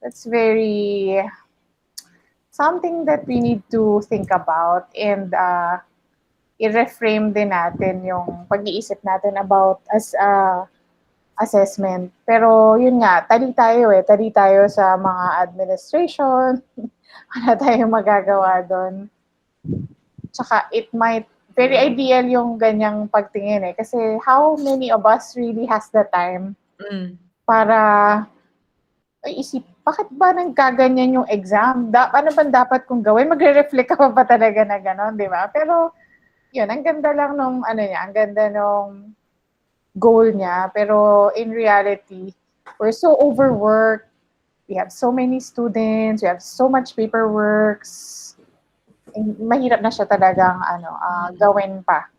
that's very something that we need to think about and i-reframe din natin yung pag-iisip natin about assessment. Pero yun nga, tali tayo sa mga administration. Wala tayong magagawa doon. Tsaka it might, very ideal yung ganyang pagtingin kasi how many of us really has the time para isip, bakit ba nagkaganyan yung exam? Ano ba dapat kong gawin? Magre-reflect ka pa talaga na gano'n, di ba? Pero yun, ang ganda lang nung ang ganda nung goal niya. Pero in reality, we're so overworked. We have so many students. We have so much paperwork. Mahirap na siya talagang gawin pa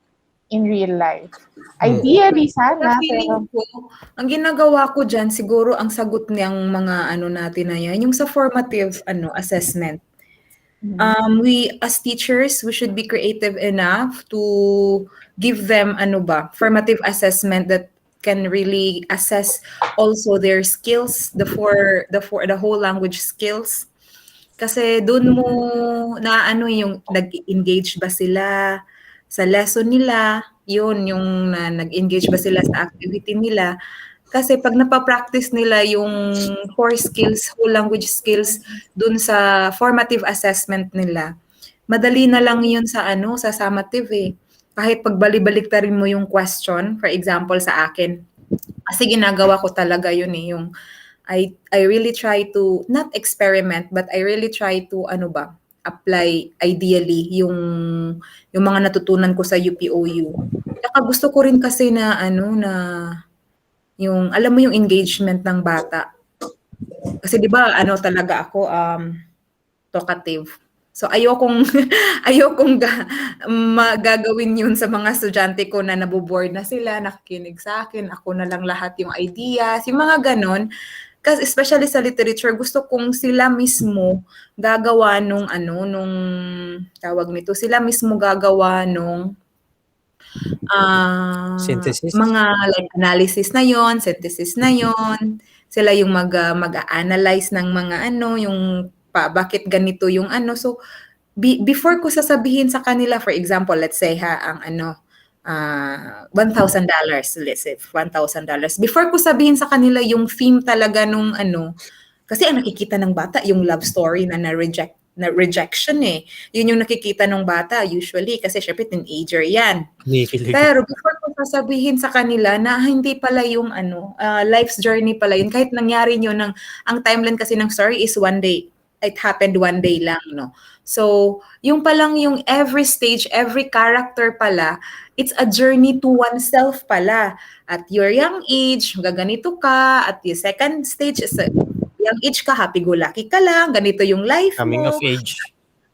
in real life. Ideally, sana. Pero ang ginagawa ko dyan, siguro ang sagot niyang mga natin na yan, yung sa formative assessment. We as teachers, we should be creative enough to give them formative assessment that can really assess also their skills, the whole language skills. Kasi doon mo na yung nag-engage ba sila sa lesson nila, yun yung nag-engage ba sila sa activity nila. Kasi pag napapractice nila yung core skills, whole language skills dun sa formative assessment nila, madali na lang yun sa sa summative Kahit pagbalik-balik rin mo yung question, for example sa akin, kasi ginagawa ko talaga yun yung I really try to not experiment but I really try to apply ideally yung mga natutunan ko sa UPOU. Saka gusto ko rin kasi na na yung alam mo yung engagement ng bata. Kasi 'di ba talaga ako talkative. So ayokong magagawin yun sa mga estudyante ko na naboboard na sila, nakikinig sa akin, ako na lang lahat yung ideas, yung mga ganon. Kasi especially sa literature, gusto kong sila mismo gagawa nung tawag nito, sila mismo gagawa nung Synthesis? mga like analysis na yon, synthesis na yon. Sila yung mag-analyze ng mga yung bakit ganito yung So before ko sasabihin sa kanila, for example, let's say ang $1,000, let's say $1,000. Before ko sabihin sa kanila yung theme talaga nung kasi ang nakikita ng bata yung love story na rejection Yun yung nakikita ng bata usually kasi syempre teenager yan. Pero before ko sasabihin sa kanila na hindi pala yung life's journey pala yun, kahit nangyari yun ang timeline kasi ng story is one day. It happened one day lang, no? So, yung palang yung every stage, every character pala, it's a journey to oneself pala. At your young age, gaganito ka. At yung second stage is young age ka, happy-go-lucky ka lang. Ganito yung life Coming mo. of age.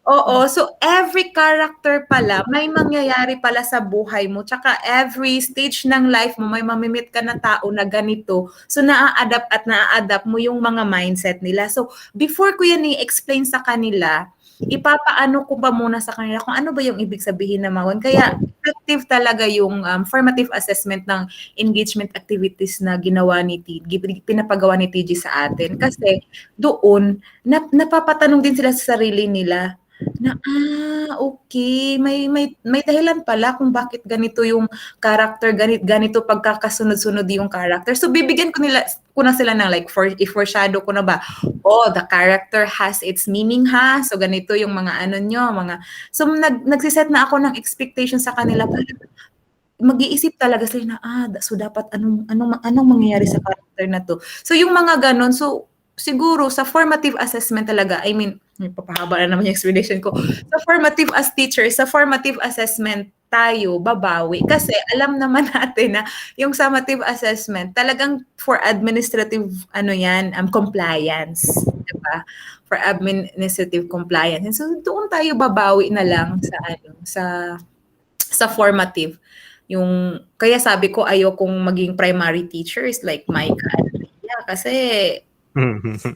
Oo. So, every character pala, may mangyayari pala sa buhay mo. Tsaka every stage ng life mo, may mamimit ka na tao na ganito. So, naa-adapt mo yung mga mindset nila. So, before ko yan i-explain sa kanila, ipapaano ko ba muna sa kanila kung ano ba yung ibig sabihin ng mga. Kaya effective talaga yung formative assessment ng engagement activities na ginawa ni pinapagawa ni TG sa atin. Kasi doon, napapatanong din sila sa sarili nila na okay, may dahilan pala kung bakit ganito yung character, ganito pagkakasunod-sunod yung character. So bibigyan ko na sila ng like i-foreshadow ko na ba, the character has its meaning ha. So ganito yung mga ano nyo, so nagsiset na ako ng expectation sa kanila para mag-iisip talaga sila na so dapat anong mangyayari sa character na to. So yung mga ganon, so siguro sa formative assessment talaga, I mean, papahaba na naman yung explanation ko. Sa formative as teacher, sa formative assessment tayo babawi kasi alam naman natin na yung summative assessment talagang for administrative compliance, diba? For administrative compliance. And so doon tayo babawi na lang sa formative. Yung kaya sabi ko ayokong maging primary teachers like Micah and Leah kasi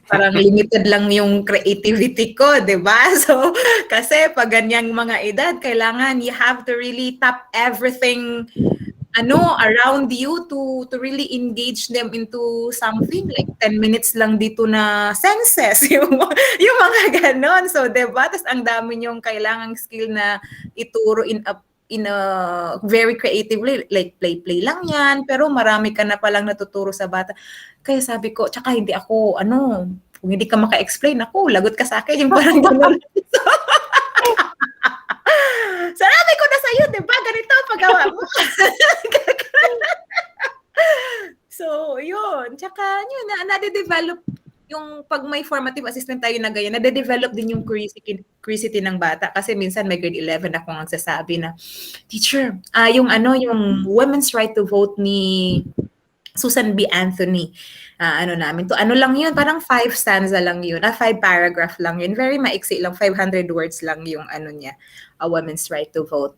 parang limited lang yung creativity ko, 'di ba? So, kasi pag ganyang mga edad, kailangan you have to really tap everything around you to really engage them into something like 10 minutes lang dito na senses yung mga ganon. So, 'di ba? Tas ang dami yung kailangang skill na ituro in a very creatively, like play lang yan, pero marami ka na palang natuturo sa bata. Kaya sabi ko, tsaka hindi ako, kung hindi ka maka-explain, ako, lagot ka sa akin, yung parang gano'n. Sarabi ko na sa'yo, di ba? Ganito ang paggawa mo. So, yun. Tsaka, yun, na-develop yung pag may formative assessment tayo na ganyan, nade-develop din yung curiosity ng bata. Kasi minsan may grade 11 akong nagsasabi na, teacher, yung women's right to vote ni Susan B. Anthony, namin to. Ano lang yun, parang 5 stanza lang yun, 5 paragraph lang yun. Very maiksi lang, 500 words lang yung niya, women's right to vote.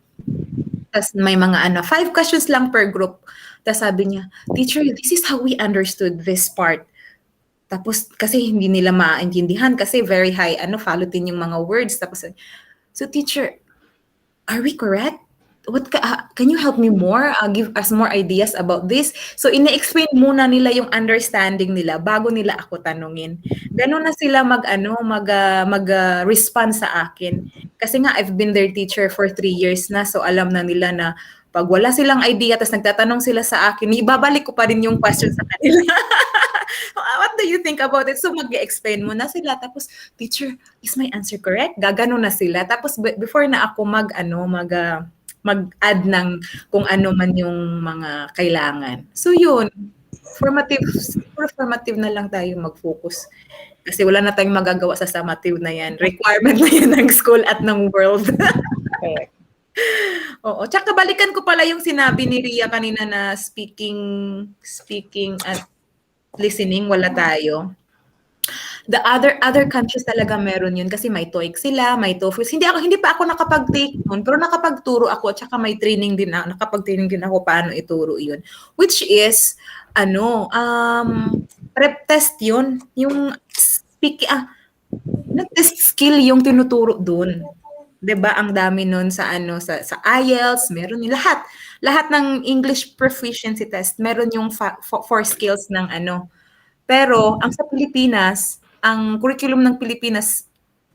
Tapos may mga 5 questions lang per group. Tapos sabi niya, teacher, this is how we understood this part. Tapos, kasi hindi nila maintindihan kasi very high, falutin yung mga words. Tapos, so teacher, are we correct? Can you help me more? Give us more ideas about this? So, ina-explain muna nila yung understanding nila bago nila ako tanungin. Ganun na sila mag-respond sa akin. Kasi nga, I've been their teacher for 3 years na, so alam na nila na pag wala silang idea, tapos nagtatanong sila sa akin, ibabalik ko pa rin yung question sa kanila. What do you think about it? So mag-explain mo na sila. Tapos, teacher, is my answer correct? Gagano na sila. Tapos before na ako mag-add ng kung ano man yung mga kailangan. So yun, formative na lang tayo mag-focus. Kasi wala na tayong magagawa sa summative na yan. Requirement na yan ng school at ng world. Correct. Oo. Tsaka balikan ko pala yung sinabi ni Ria kanina na speaking at listening, wala tayo. The other countries talaga meron yun kasi may TOEIC sila, may TOEFL. Hindi pa ako nakapag-take nun, pero nakapagturo ako at saka may training din ako, nakapag-training din ako paano ituro yun. Which is, prep test yun. Yung test skill yung tinuturo dun. 'Di ba ang dami nun sa IELTS, meron yung lahat ng English proficiency test, meron yung 4 skills ng Pero ang sa Pilipinas, ang curriculum ng Pilipinas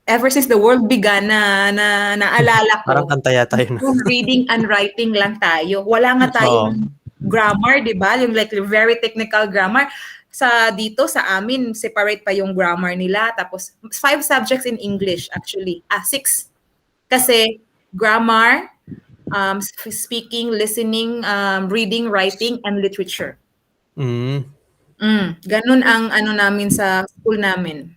ever since the world began na naalala ko. Parang kantaya tayo na. Reading and writing lang tayo. Wala nga tayong grammar, 'di ba? Yung like very technical grammar. Dito sa amin, separate pa yung grammar nila. Tapos 5 subjects in English actually. 6. Kasi grammar, speaking, listening, reading, writing, and literature. Ganun ang namin sa school namin.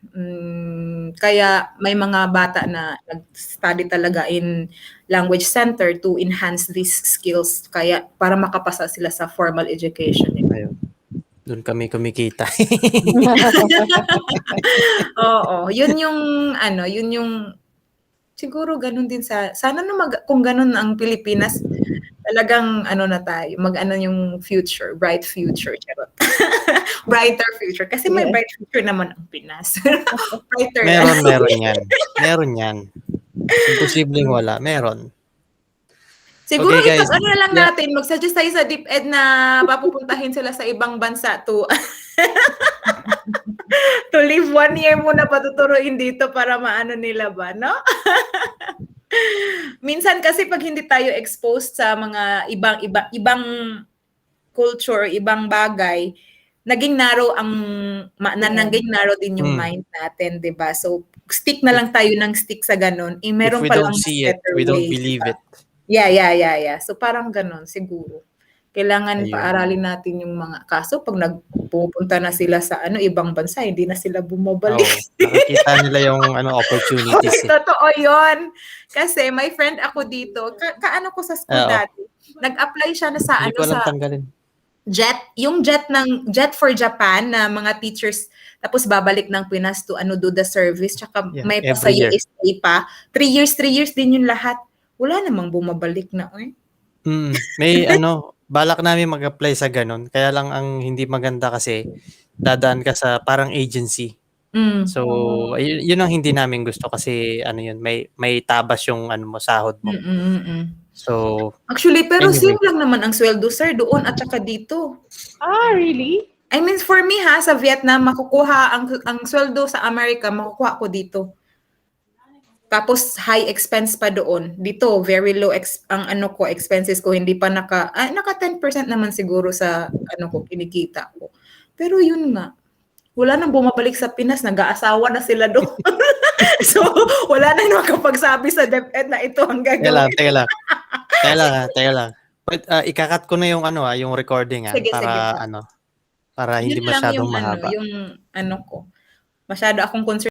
Kaya may mga bata na nag-study talaga in language center to enhance these skills. Kaya para makapasa sila sa formal education. Ayun. Doon kami kumikita. Oo, yun yung siguro ganun din sana kung ganun ang Pilipinas, talagang na tayo, yung future, bright future, charot. Brighter future. Kasi may bright future naman ang Pinas. Brighter Meron yan. Imposibleng wala, meron. Siguro Okay, guys. ipag-ano na lang Yeah. natin, mag-suggest tayo sa DepEd na papupuntahin sila sa ibang bansa to to live 1 year muna patuturuin dito para maano nila ba, no? Minsan kasi pag hindi tayo exposed sa mga ibang culture, ibang bagay, naging narrow naging narrow din yung mind natin, 'di ba? So stick na lang tayo ng stick sa ganun. If Meron we palang don't mas see it, better we don't ways, believe diba? it. Yeah. So parang ganun siguro. Kailangan Ayun. paaralin natin yung mga kaso pag nagpupunta na sila sa ibang bansa, hindi na sila Oo, bumabalik. nakikita nila yung opportunities eh. Totoo 'yon. Kasi may friend ako dito, kaano ko sa school Oo. dati. Nag-apply siya na sa Hindi ko alam sa tanggalin. yung jet for Japan na mga teachers tapos babalik ng Pinas to do the service tsaka Yeah, may pa sa every year. USA pa. 3 years din yung lahat. Wala namang bumabalik na May balak namin mag-apply sa ganun. Kaya lang ang hindi maganda kasi dadaan ka sa parang agency. So, yun ang hindi namin gusto kasi yun, may tabas yung sahod mo. So, Actually, pero anyway. same lang naman ang sweldo, sir, doon at saka dito. Ah, really? I mean, for me sa Vietnam, makukuha ang sweldo sa Amerika, makukuha ko dito. Tapos high expense pa doon. Dito very low ang expenses ko, hindi pa naka 10% naman siguro sa ko kinikita ko. Pero yun nga, wala nang bumabalik sa Pinas, nag-aasawa na sila doon. So, wala na nakapagsabi sa DepEd na ito ang gagawin. Teka lang. But, ikakat ko na yung yung recording Sige, para sige. para hindi Yun lang masyadong yung mahaba. yung ko. Masyado akong concerned